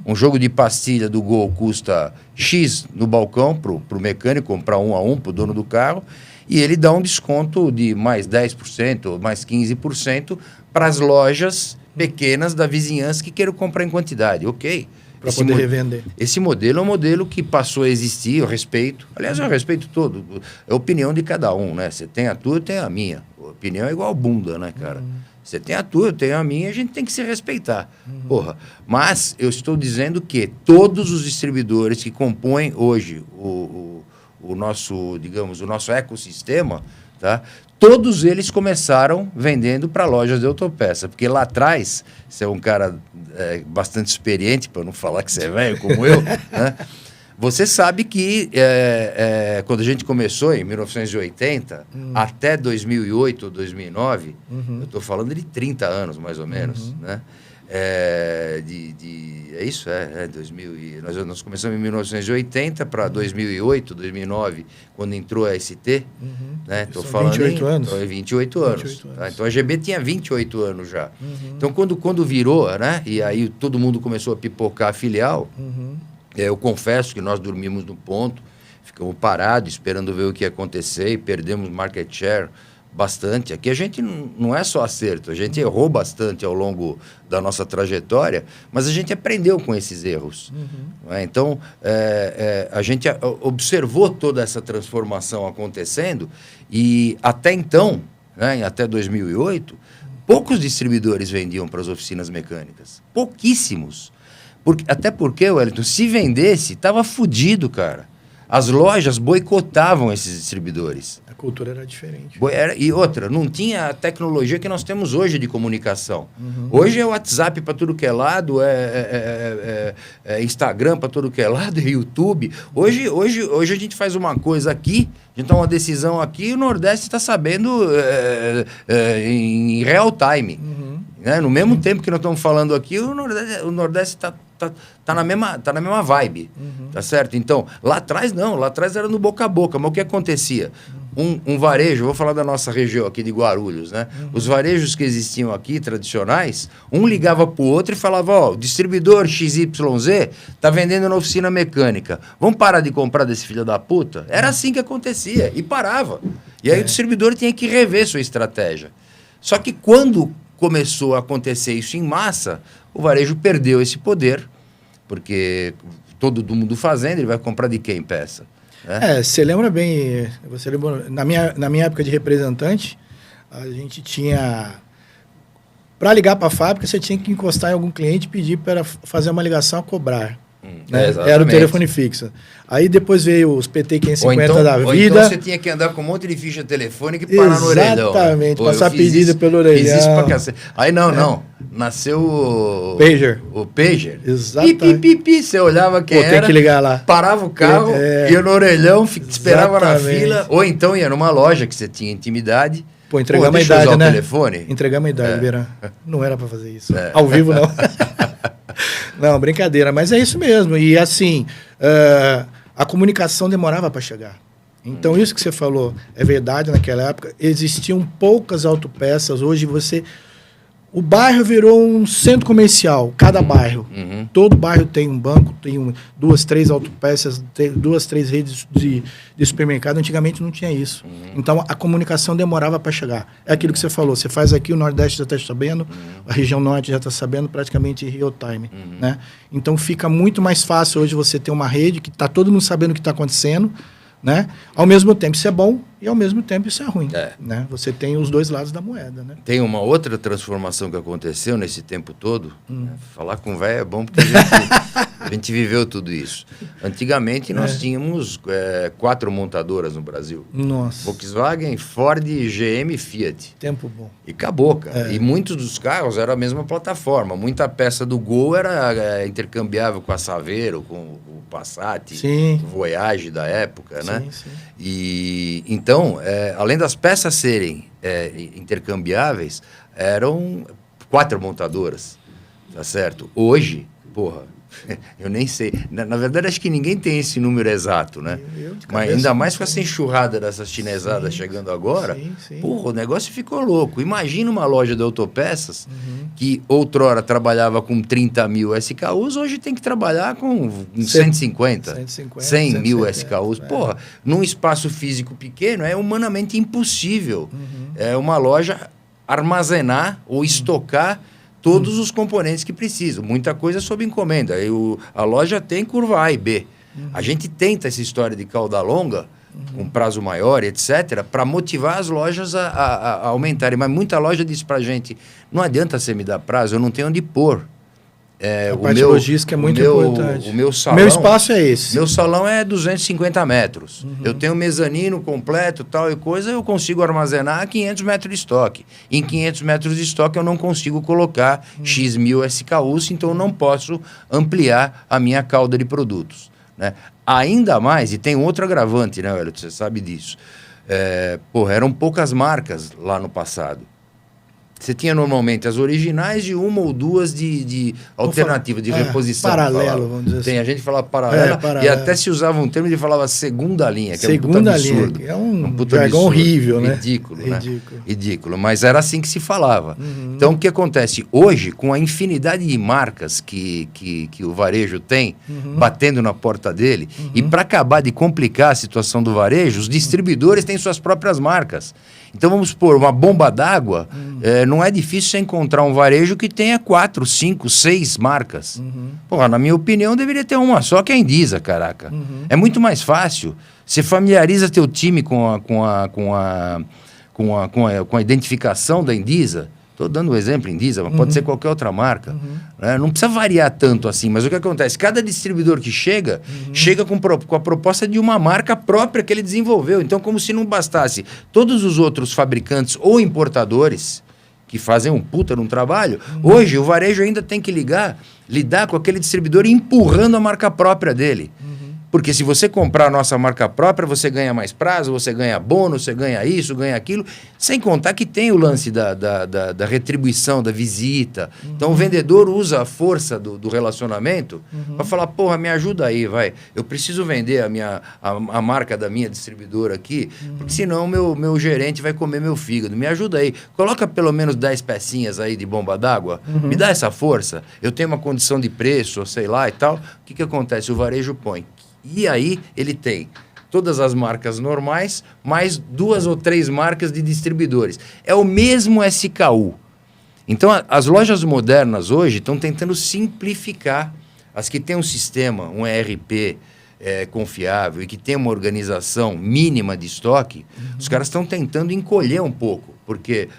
um jogo de pastilha do Gol custa X no balcão para o mecânico comprar 1 a 1 para o dono do carro, e ele dá um desconto de mais 10%, mais 15% para as lojas pequenas da vizinhança que queiram comprar em quantidade. Ok. Para poder revender. Esse modelo é um modelo que passou a existir, eu respeito. Aliás, eu respeito todo. É a opinião de cada um, né? Você tem a tua, eu tenho a minha. A opinião é igual bunda, né, cara? Você tem a tua, eu tenho a minha, a gente tem que se respeitar. Porra. Mas eu estou dizendo que todos os distribuidores que compõem hoje o nosso, digamos, o nosso ecossistema, tá? Todos eles começaram vendendo para lojas de autopeça, porque lá atrás, você é um cara bastante experiente, para não falar que você é velho como eu, né? Você sabe que quando a gente começou em 1980, até 2008 ou 2009, eu estou falando de 30 anos mais ou menos, né? É isso? 2000 nós começamos em 1980 para 2008, 2009, quando entrou a ST, né? Estou falando 28 anos. 28 anos. Tá? Então a GB tinha 28 anos já. Então quando virou, né? E aí todo mundo começou a pipocar a filial, eu confesso que nós dormimos no ponto, ficamos parados esperando ver o que ia acontecer e perdemos market share bastante. Aqui a gente não é só acerto, a gente errou bastante ao longo da nossa trajetória, mas a gente aprendeu com esses erros. Né? Então, a gente observou toda essa transformação acontecendo e até então, né, até 2008, poucos distribuidores vendiam para as oficinas mecânicas. Pouquíssimos. Até porque, Wellington, se vendesse, estava fudido, cara. As lojas boicotavam esses distribuidores. A cultura era diferente. E outra, não tinha a tecnologia que nós temos hoje de comunicação. Hoje é WhatsApp para tudo que é lado, Instagram para tudo que é lado, é YouTube. Hoje a gente faz uma coisa aqui, a gente toma uma decisão aqui e o Nordeste está sabendo em real time. Né? No mesmo tempo que nós estamos falando aqui, o Nordeste tá na mesma vibe, tá certo? Então, lá atrás não, lá atrás era no boca a boca, mas o que acontecia? Um varejo, vou falar da nossa região aqui de Guarulhos, né? Os varejos que existiam aqui, tradicionais, um ligava pro outro e falava, ó, o distribuidor XYZ tá vendendo na oficina mecânica, vamos parar de comprar desse filho da puta? Era assim que acontecia, e parava. E aí o distribuidor tinha que rever sua estratégia. Só que quando começou a acontecer isso em massa, o varejo perdeu esse poder, porque todo mundo fazendo, ele vai comprar de quem peça? Né? Você lembra bem, na minha época de representante, a gente tinha, para ligar para a fábrica, você tinha que encostar em algum cliente e pedir para fazer uma ligação a cobrar. Né? Era o telefone fixo. Aí depois veio os PT 550 da vida. Então você tinha que andar com um monte de ficha telefônica e parar no orelhão. Exatamente, passar pedido pelo orelhão. Fiz isso pra cacete. Aí não. Nasceu o pager. O pager. Exatamente. Você olhava quem era, tem que ligar lá. Parava o carro, ia no orelhão, esperava na fila. Ou então ia numa loja que você tinha intimidade. Pô, entregamos a idade, né? O telefone. Entregamos a idade, Beirã. Não era pra fazer isso. Ao vivo, não. Não, brincadeira, mas é isso mesmo. E assim, a comunicação demorava para chegar. Então, isso que você falou é verdade naquela época. Existiam poucas autopeças. Hoje, você O bairro virou um centro comercial, cada bairro. Todo bairro tem um banco, tem 2, 3 autopeças, 2, 3 redes de supermercado. Antigamente não tinha isso. Então a comunicação demorava para chegar. É aquilo que você falou, você faz aqui, o Nordeste já está sabendo, a região Norte já está sabendo praticamente em real time. Né? Então fica muito mais fácil hoje você ter uma rede que está todo mundo sabendo o que está acontecendo, né? Ao mesmo tempo isso é bom e ao mesmo tempo isso é ruim. Né? Você tem os dois lados da moeda. Né? Tem uma outra transformação que aconteceu nesse tempo todo. Né? Falar com velho é bom porque a gente viveu tudo isso. Antigamente nós tínhamos 4 montadoras no Brasil. Nossa. Volkswagen, Ford, GM e Fiat. Tempo bom. E acabou, cara. E muitos dos carros eram a mesma plataforma. Muita peça do Gol era intercambiável com a Saveiro, com o Passat, o Voyage da época, né? Sim. E então, além das peças serem intercambiáveis, eram 4 montadoras, tá certo? Hoje, porra, eu nem sei. Na verdade, acho que ninguém tem esse número exato, né? Mas ainda mais com essa enxurrada dessas chinesadas chegando agora, porra, o negócio ficou louco. Imagina uma loja de autopeças que outrora trabalhava com 30 mil SKUs, hoje tem que trabalhar com 150, 100 mil SKUs. Porra, num espaço físico pequeno é humanamente impossível uma loja armazenar ou estocar todos os componentes que precisam. Muita coisa sob encomenda. A loja tem curva A e B. A gente tenta essa história de cauda longa, com prazo maior, etc., para motivar as lojas a aumentarem. Mas muita loja diz para a gente, não adianta você me dar prazo, eu não tenho onde pôr. A parte logística é muito importante. O meu salão... Meu espaço é esse. Meu salão é 250 metros. Eu tenho mezanino completo, tal e coisa, eu consigo armazenar 500 metros de estoque. Em 500 metros de estoque eu não consigo colocar X mil SKUs, então eu não posso ampliar a minha cauda de produtos. Né? Ainda mais, e tem outro agravante, né, Wellington? Você sabe disso. Eram poucas marcas lá no passado. Você tinha normalmente as originais e 1 ou 2 de alternativa, de reposição. Paralelo, vamos dizer assim. A gente falava paralela, e até se usava um termo de falava segunda linha, que é um puta absurdo. É um jargão horrível, né? Ridículo, né? Ridículo. Mas era assim que se falava. Então, o que acontece? Hoje, com a infinidade de marcas que o varejo tem, batendo na porta dele, e para acabar de complicar a situação do varejo, os distribuidores têm suas próprias marcas. Então, vamos supor, uma bomba d'água, não é difícil você encontrar um varejo que tenha 4, 5, 6 marcas. Porra, na minha opinião, deveria ter uma só, que é a Indisa, caraca. É muito mais fácil. Você familiariza teu time com a identificação da Indisa. Estou dando um exemplo, Indisa, mas pode ser qualquer outra marca. Né? Não precisa variar tanto assim, mas o que acontece? Cada distribuidor que chega com a proposta de uma marca própria que ele desenvolveu. Então, como se não bastasse todos os outros fabricantes ou importadores que fazem um puta num trabalho, hoje o varejo ainda tem que lidar com aquele distribuidor empurrando a marca própria dele. Porque se você comprar a nossa marca própria, você ganha mais prazo, você ganha bônus, você ganha isso, ganha aquilo. Sem contar que tem o lance da retribuição, da visita. Então, o vendedor usa a força do relacionamento para falar, porra, me ajuda aí, vai. Eu preciso vender a marca da minha distribuidora aqui, porque senão meu gerente vai comer meu fígado. Me ajuda aí. Coloca pelo menos 10 pecinhas aí de bomba d'água. Me dá essa força. Eu tenho uma condição de preço, sei lá e tal. O que acontece? O varejo põe. E aí ele tem todas as marcas normais, mais 2 ou 3 marcas de distribuidores. É o mesmo SKU. Então, as lojas modernas hoje estão tentando simplificar. As que têm um sistema, um ERP confiável e que tem uma organização mínima de estoque, os caras estão tentando encolher um pouco. Porque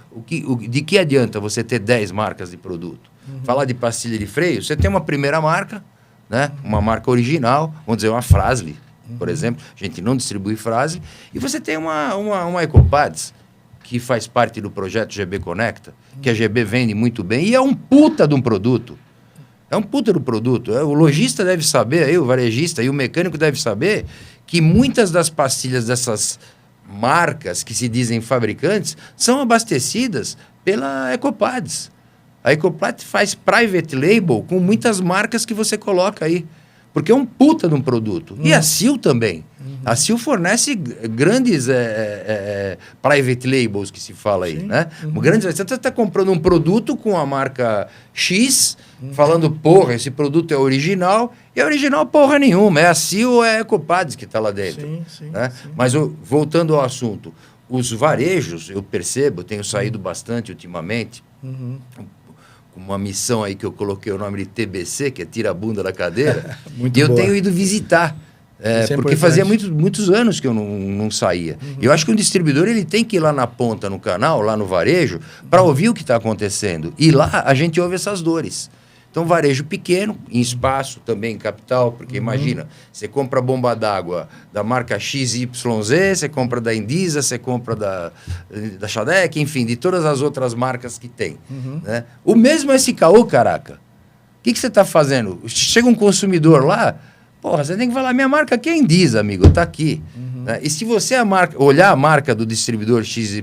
de que adianta você ter 10 marcas de produto? Falar de pastilha de freio, você tem uma primeira marca, né? Uma marca original, vamos dizer, uma Fras-le, por exemplo. A gente não distribui Fras-le. E você tem uma Ecopads, que faz parte do projeto GB Conecta, que a GB vende muito bem, e é um puta de um produto. É um puta do produto. O lojista deve saber, aí, o varejista e o mecânico deve saber que muitas das pastilhas dessas marcas que se dizem fabricantes são abastecidas pela Ecopads. A Ecopads faz private label com muitas marcas que você coloca aí. porque é um puta de um produto. E a Sil também. A Sil fornece grandes private labels, que se fala aí, né? Grandes, você está comprando um produto com a marca X, falando, porra, esse produto é original, e é original porra nenhuma. É a Sil ou é a Ecopades que está lá dentro. Né? Mas, voltando ao assunto, os varejos, eu percebo, tenho saído bastante ultimamente, com uma missão aí que eu coloquei o nome de TBC, que é Tira a Bunda da Cadeira, e eu tenho ido visitar. Porque fazia muitos anos que eu não saía. Eu acho que um distribuidor ele tem que ir lá na ponta, no canal, lá no varejo, para ouvir o que está acontecendo. E lá a gente ouve essas dores. Então, varejo pequeno, em espaço, também em capital, porque imagina, você compra bomba d'água da marca XYZ, você compra da Indisa, você compra da Shadec, enfim, de todas as outras marcas que tem. Né? O mesmo SKU, caraca. O que você está fazendo? Chega um consumidor lá, porra, você tem que falar, minha marca aqui é Indisa, amigo, tá aqui. Né? E se você olhar a marca do distribuidor XYZ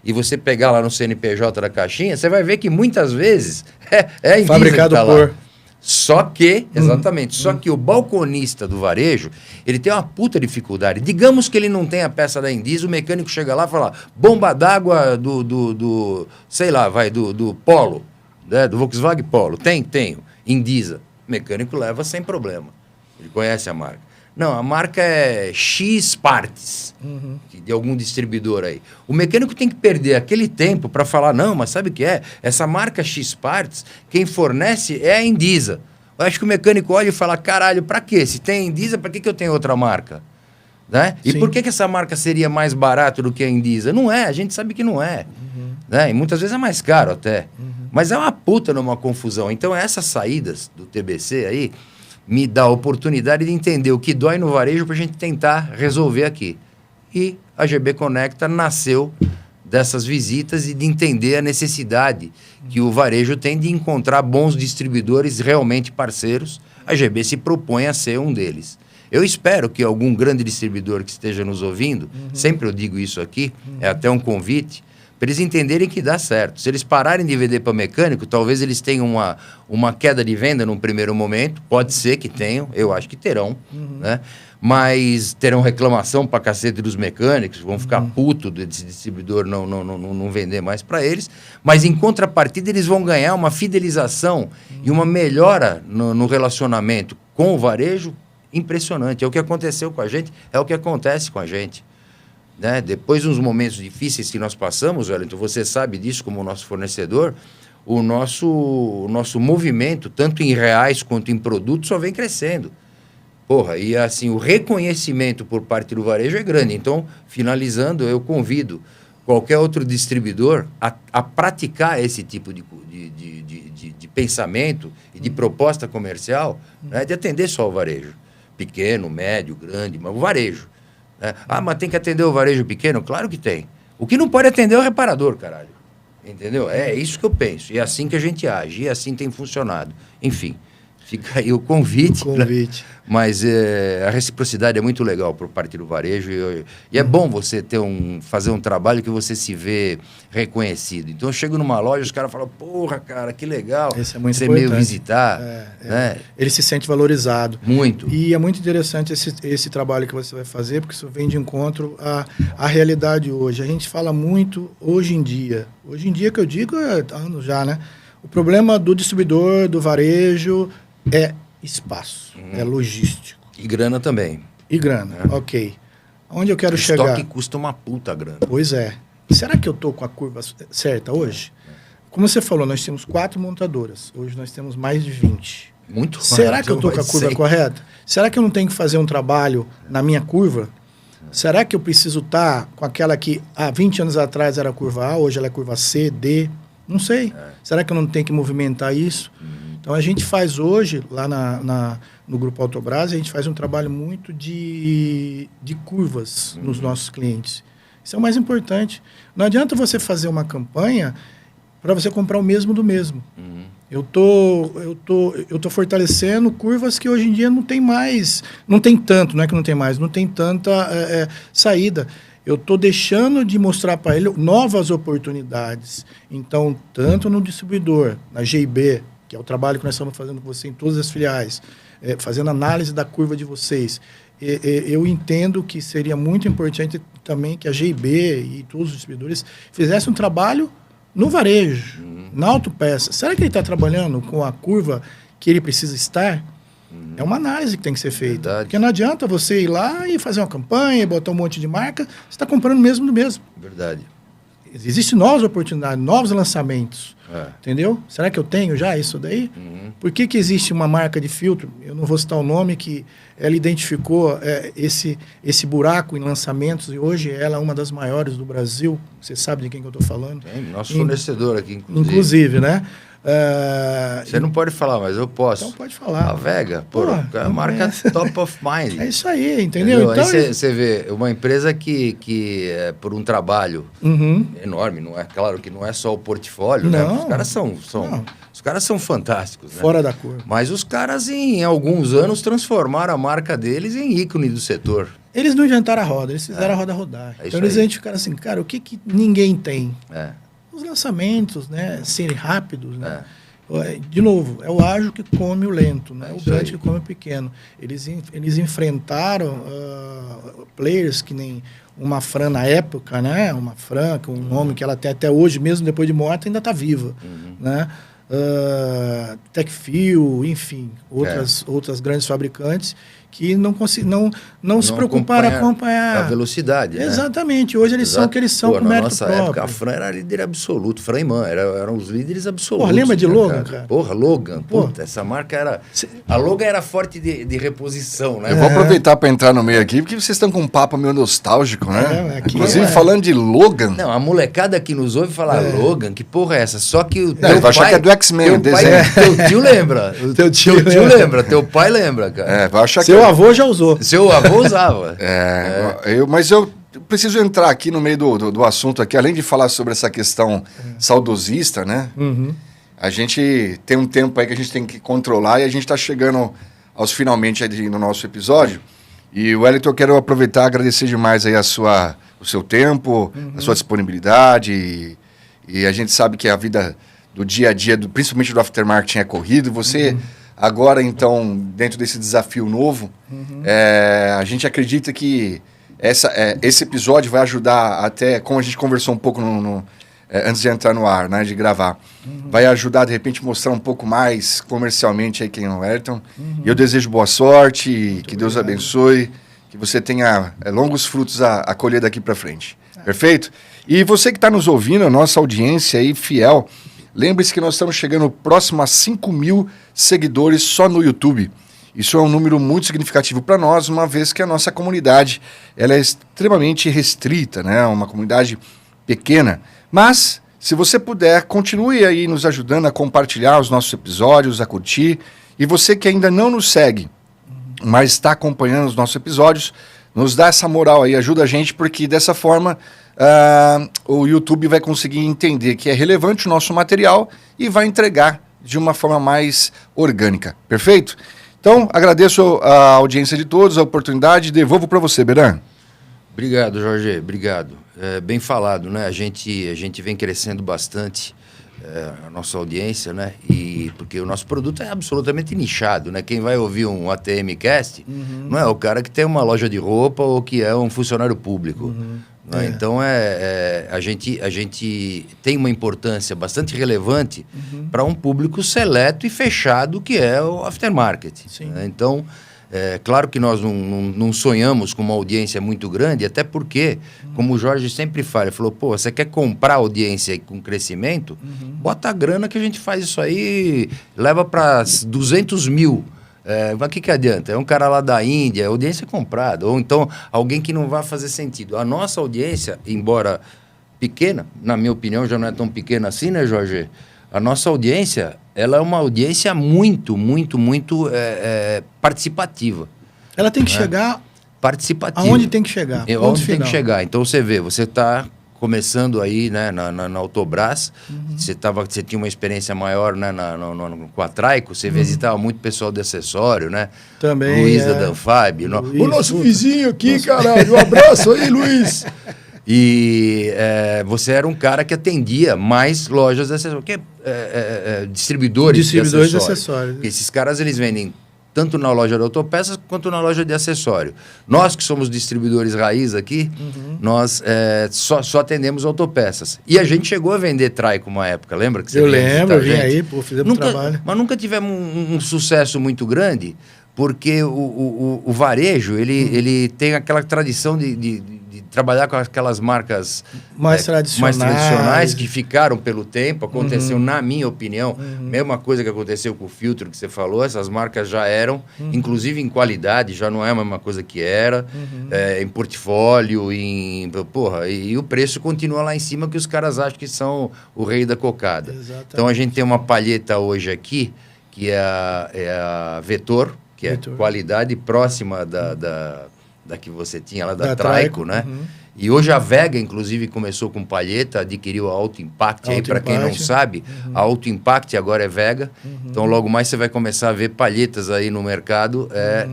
e você pegar lá no CNPJ da caixinha, você vai ver que muitas vezes é Indisa fabricado que tá por... lá. Só que, exatamente, só que o balconista do varejo, ele tem uma puta dificuldade. Digamos que ele não tem a peça da Indisa, o mecânico chega lá e fala, bomba d'água sei lá, do Polo, né? Do Volkswagen Polo. Tenho. Indisa. O mecânico leva sem problema. Ele conhece a marca. Não, a marca é X Partes, de algum distribuidor aí. O mecânico tem que perder aquele tempo para falar, não, mas sabe o que é? Essa marca X Partes, quem fornece é a Indisa. Eu acho que o mecânico olha e fala, caralho, para quê? Se tem a Indisa, para que eu tenho outra marca? Né? E por que essa marca seria mais barata do que a Indisa? Não é, a gente sabe que não é. Né? E muitas vezes é mais caro até. Mas é uma puta numa confusão. Então essas saídas do TBC aí me dá a oportunidade de entender o que dói no varejo para a gente tentar resolver aqui. E a GB Conecta nasceu dessas visitas e de entender a necessidade que o varejo tem de encontrar bons distribuidores realmente parceiros. A GB se propõe a ser um deles. Eu espero que algum grande distribuidor que esteja nos ouvindo, sempre eu digo isso aqui, é até um convite, para eles entenderem que dá certo. Se eles pararem de vender para mecânico, talvez eles tenham uma queda de venda num primeiro momento, pode ser que tenham, eu acho que terão, né? Mas terão reclamação para cacete dos mecânicos, vão ficar puto desse distribuidor não vender mais para eles, mas em contrapartida eles vão ganhar uma fidelização e uma melhora no relacionamento com o varejo impressionante. É o que aconteceu com a gente, é o que acontece com a gente. Né? Depois de uns momentos difíceis que nós passamos, Wellington, você sabe disso como nosso fornecedor, o nosso movimento, tanto em reais quanto em produtos, só vem crescendo. Porra, e assim, o reconhecimento por parte do varejo é grande. Então, finalizando, eu convido qualquer outro distribuidor a praticar esse tipo de pensamento e de proposta comercial, né? De atender só o varejo. Pequeno, médio, grande, mas o varejo. Mas tem que atender o varejo pequeno? Claro que tem. O que não pode atender é o reparador, caralho. Entendeu? É isso que eu penso. E é assim que a gente age. E assim tem funcionado. Enfim, fica aí o convite. Mas a reciprocidade é muito legal por parte do varejo. E é bom você fazer um trabalho que você se vê reconhecido. Então, eu chego numa loja, os caras falam, porra, cara, que legal. Esse é muito você importante. Meio visitar. Né? Ele se sente valorizado. Muito. E é muito interessante esse trabalho que você vai fazer, porque isso vem de encontro à realidade hoje. A gente fala muito hoje em dia. Hoje em dia, que eu digo, anos já, né? O problema do distribuidor, do varejo, é espaço, é logístico. E grana também. E grana, ok. Onde eu quero chegar? Estoque custa uma puta grana. Pois é. Será que eu estou com a curva certa hoje? Como você falou, nós temos 4 montadoras. Hoje nós temos mais de 20. Muito. Será que eu estou com a curva correta? Será que eu não tenho que fazer um trabalho na minha curva? Será que eu preciso estar com aquela que há 20 anos atrás era a curva A, hoje ela é curva C, D? Não sei. Será que eu não tenho que movimentar isso? Então, a gente faz hoje, lá no Grupo Autobrás, a gente faz um trabalho muito de curvas nos nossos clientes. Isso é o mais importante. Não adianta você fazer uma campanha para você comprar o mesmo do mesmo. Eu tô fortalecendo curvas que hoje em dia não tem mais, não tem tanto, não é que não tem mais, não tem tanta saída. Eu estou deixando de mostrar para ele novas oportunidades. Então, tanto no distribuidor, na GIB, que é o trabalho que nós estamos fazendo com você em todas as filiais, fazendo análise da curva de vocês, eu entendo que seria muito importante também que a GIB e todos os distribuidores fizessem um trabalho no varejo, na autopeça. Será que ele está trabalhando com a curva que ele precisa estar? É uma análise que tem que ser feita. Verdade. Porque não adianta você ir lá e fazer uma campanha, botar um monte de marca, você está comprando mesmo do mesmo. Verdade. Existem novas oportunidades, novos lançamentos. Entendeu? Será que eu tenho já isso daí? Por que existe uma marca de filtro? Eu não vou citar o nome, que ela identificou esse buraco em lançamentos e hoje ela é uma das maiores do Brasil. Você sabe de quem que eu estou falando? Tem nosso fornecedor aqui, inclusive, né? Você não pode falar, mas eu posso. Então pode falar. A Vega, é a marca top of mind. É isso aí, entendeu? Então, aí você vê, uma empresa que por um trabalho enorme, não é, claro que não é só o portfólio, né? Os caras são fantásticos. Né? Fora da curva. Mas os caras, em alguns anos, transformaram a marca deles em ícone do setor. Eles não inventaram a roda, eles fizeram a roda rodar. Então eles identificaram assim, cara, o que ninguém tem? Os lançamentos, né, serem rápidos, né? De novo, é o ágil que come o lento, né? O grande que come o pequeno. Eles enfrentaram players que nem uma Fran na época, né? Uma Fran, com um nome que ela tem até hoje, mesmo depois de morta, ainda está viva, né? Techfil, enfim, outras grandes fabricantes que não se preocuparam em acompanhar a velocidade. Exatamente. Né? Hoje eles são o que eles são com mérito próprio. Na nossa época, a Fran era líder absoluto. Fran e Man eram os líderes absolutos. Porra, lembra de Logan, cara? Porra, Logan. Puta, essa marca era... A Logan era forte de reposição, né? Eu vou aproveitar para entrar no meio aqui, porque vocês estão com um papo meio nostálgico, né? Inclusive, falando de Logan... Não, a molecada que nos ouve falar Logan, que porra é essa? Só que o teu vai achar que é do X-Men, teu tio lembra. Teu tio lembra, teu pai lembra, cara. Vai achar Seu avô já usou. Seu avô usava. Mas eu preciso entrar aqui no meio do assunto aqui, além de falar sobre essa questão saudosista, né? A gente tem um tempo aí que a gente tem que controlar e a gente está chegando aos finalmente aí no nosso episódio. E, Wellington, eu quero aproveitar e agradecer demais aí o seu tempo, a sua disponibilidade. E a gente sabe que a vida do dia a dia, principalmente do aftermarketing, é corrido. Você... Agora, então, dentro desse desafio novo, a gente acredita que esse episódio vai ajudar até, como a gente conversou um pouco antes de entrar no ar, né, de gravar, vai ajudar, de repente, mostrar um pouco mais comercialmente aí quem é o Wellington. E eu desejo boa sorte, que Deus abençoe, que você tenha longos frutos a colher daqui para frente. Perfeito? E você que está nos ouvindo, a nossa audiência aí fiel, lembre-se que nós estamos chegando próximo a 5.000 seguidores só no YouTube. Isso é um número muito significativo para nós, uma vez que a nossa comunidade ela é extremamente restrita, né? Uma comunidade pequena. Mas, se você puder, continue aí nos ajudando a compartilhar os nossos episódios, a curtir. E você que ainda não nos segue, mas está acompanhando os nossos episódios, nos dá essa moral aí, ajuda a gente, porque dessa forma... o YouTube vai conseguir entender que é relevante o nosso material e vai entregar de uma forma mais orgânica. Perfeito? Então, agradeço a audiência de todos, a oportunidade, devolvo para você, Beran. Obrigado, Jorge, obrigado. Bem falado, né? A gente vem crescendo bastante, a nossa audiência, né? E porque o nosso produto é absolutamente nichado, né? Quem vai ouvir um ATM Cast não é o cara que tem uma loja de roupa ou que é um funcionário público. Né? Então, a gente tem uma importância bastante relevante para um público seleto e fechado, que é o aftermarket. Né? Então, claro que nós não sonhamos com uma audiência muito grande, até porque, como o Jorge sempre fala, ele falou, pô, você quer comprar audiência com crescimento? Bota a grana que a gente faz isso aí, leva para 200 mil. Mas o que adianta? É um cara lá da Índia, audiência comprada, ou então alguém que não vai fazer sentido. A nossa audiência, embora pequena, na minha opinião já não é tão pequena assim, né, Jorge? A nossa audiência, ela é uma audiência muito participativa. Ela tem que chegar... Participativa. Aonde tem que chegar? Onde tem que chegar. Então você vê, você está... começando aí, né, na Autobrás, você tinha uma experiência maior, né, com a Traico, você visitava muito pessoal de acessório, né? Também, Luiz da Danfab. Luiz, o nosso vizinho aqui, caralho, um abraço aí, Luiz! E você era um cara que atendia mais lojas de acessórios, distribuidores de acessórios. Porque esses caras, eles vendem tanto na loja de autopeças quanto na loja de acessório. Nós que somos distribuidores raiz aqui, nós só atendemos autopeças. E a gente chegou a vender Traico uma época, lembra? Que você eu lembro, eu vim aí, fizemos trabalho. Mas nunca tivemos um sucesso muito grande, porque o varejo, ele tem aquela tradição de trabalhar com aquelas marcas mais tradicionais que ficaram pelo tempo. Aconteceu, na minha opinião, mesma coisa que aconteceu com o filtro que você falou, essas marcas já eram, inclusive em qualidade, já não é a mesma coisa que era, em portfólio, e o preço continua lá em cima, que os caras acham que são o rei da cocada. Exatamente. Então a gente tem uma palheta hoje aqui, que é a Vetor, que é qualidade próxima da que você tinha lá da Traico, né? E hoje a Vega, inclusive, começou com palheta, adquiriu a Auto Impact. Aí, para quem não sabe, a Auto Impact agora é Vega. Então, logo mais você vai começar a ver palhetas aí no mercado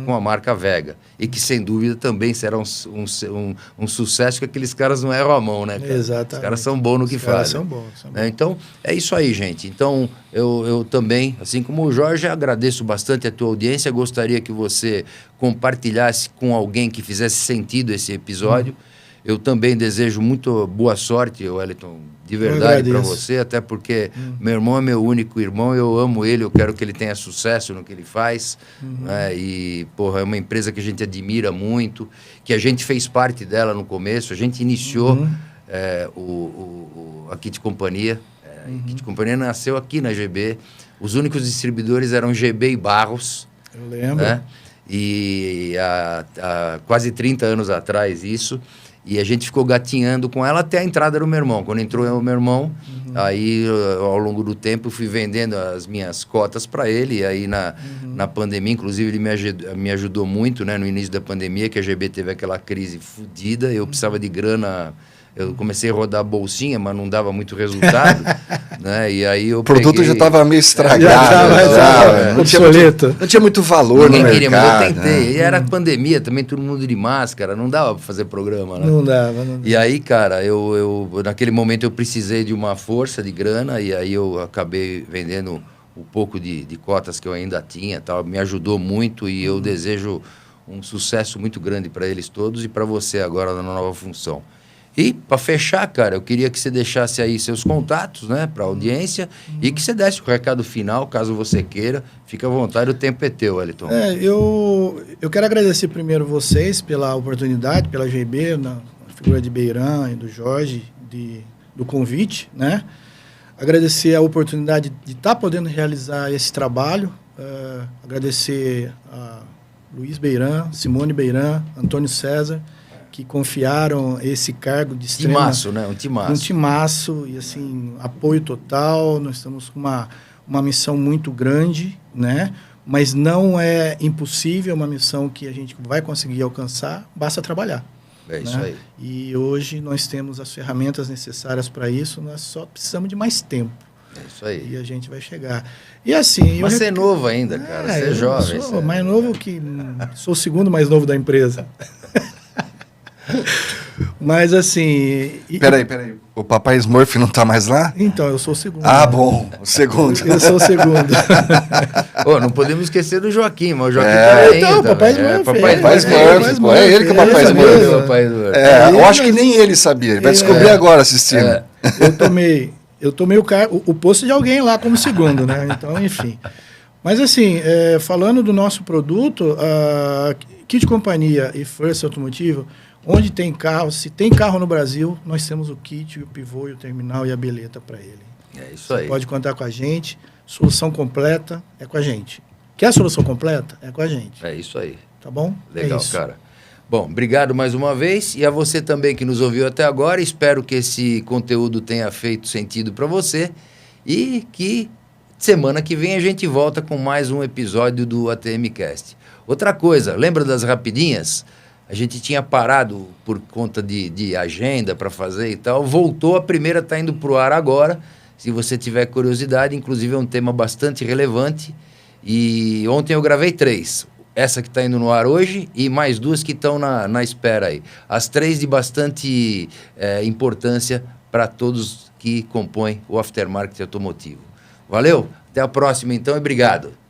com a marca Vega. E que, sem dúvida, também será um sucesso, que aqueles caras não erram a mão, né, cara? Exatamente. Os caras são bons no que fazem. São bons. Então, é isso aí, gente. Então, eu também, assim como o Jorge, agradeço bastante a tua audiência. Gostaria que você compartilhasse com alguém que fizesse sentido esse episódio. Eu também desejo muito boa sorte, Wellington, de verdade, para você, até porque meu irmão é meu único irmão, eu amo ele, eu quero que ele tenha sucesso no que ele faz, né? E, porra, é uma empresa que a gente admira muito, que a gente fez parte dela no começo, a gente iniciou a Kit Companhia. A Kit Companhia nasceu aqui na GB, os únicos distribuidores eram GB e Barros. Eu lembro. Né? E há quase 30 anos atrás isso. E a gente ficou gatinhando com ela até a entrada do meu irmão. Quando entrou o meu irmão, aí ao longo do tempo eu fui vendendo as minhas cotas para ele. E aí na pandemia, inclusive, ele me ajudou muito, né? No início da pandemia, que a GB teve aquela crise fodida, eu precisava de grana. Eu comecei a rodar a bolsinha, mas não dava muito resultado, né? E aí eu o produto já estava meio estragado, obsoleto. Não tinha muito valor no mercado. Mas eu tentei. E era pandemia também, todo mundo de máscara, não dava para fazer programa, né? Não dava. E aí, cara, eu naquele momento eu precisei de uma força de grana, e aí eu acabei vendendo o pouco de cotas que eu ainda tinha, tal. Me ajudou muito, e eu desejo um sucesso muito grande para eles todos e para você agora na nova função. E, para fechar, cara, eu queria que você deixasse aí seus contatos, né, para a audiência, e que você desse o recado final, caso você queira. Fica à vontade, o tempo é teu, Wellington. Eu quero agradecer primeiro vocês pela oportunidade, pela GB, na figura de Beiran e do Jorge, do convite, né? Agradecer a oportunidade de estar podendo realizar esse trabalho, agradecer a Luiz Beiran, Simone Beiran, Antônio César, que confiaram esse cargo de extrema... Timaço, né? Um timaço. Um timaço, e assim, apoio total. Nós estamos com uma missão muito grande, né? Mas não é impossível, é uma missão que a gente vai conseguir alcançar, basta trabalhar. É isso, né? Aí. E hoje nós temos as ferramentas necessárias para isso, nós só precisamos de mais tempo. É isso aí. E a gente vai chegar. E assim... Mas você é novo ainda, cara. Você é jovem. Sou mais novo que... Sou o segundo mais novo da empresa. Mas assim... Peraí. O Papai Smurf não tá mais lá? Então, eu sou o segundo. Ah, bom. O segundo. Eu sou o segundo. Não podemos esquecer do Joaquim, mas o Joaquim tá aí. Então, o Papai Smurf. Papai Smurf. É ele que é o Papai Smurf. Eu acho que nem ele sabia. Ele vai descobrir agora assistindo. Eu tomei o posto de alguém lá como segundo, né? Então, enfim. Mas assim, falando do nosso produto, a Kit Companhia e First Automotivo, onde tem carro, se tem carro no Brasil, nós temos o kit, o pivô, o terminal e a bilheta para ele. É isso aí. Você pode contar com a gente. Solução completa é com a gente. Quer a solução completa? É com a gente. É isso aí. Tá bom? Legal, cara. Bom, obrigado mais uma vez. E a você também que nos ouviu até agora. Espero que esse conteúdo tenha feito sentido para você. E que semana que vem a gente volta com mais um episódio do ATMcast. Outra coisa, lembra das rapidinhas? A gente tinha parado por conta de agenda para fazer e tal. Voltou, a primeira está indo para o ar agora. Se você tiver curiosidade, inclusive é um tema bastante relevante. E ontem eu gravei 3. essa que está indo no ar hoje e mais 2 que estão na espera aí. As 3 de bastante importância para todos que compõem o aftermarket automotivo. Valeu? Até a próxima então e obrigado.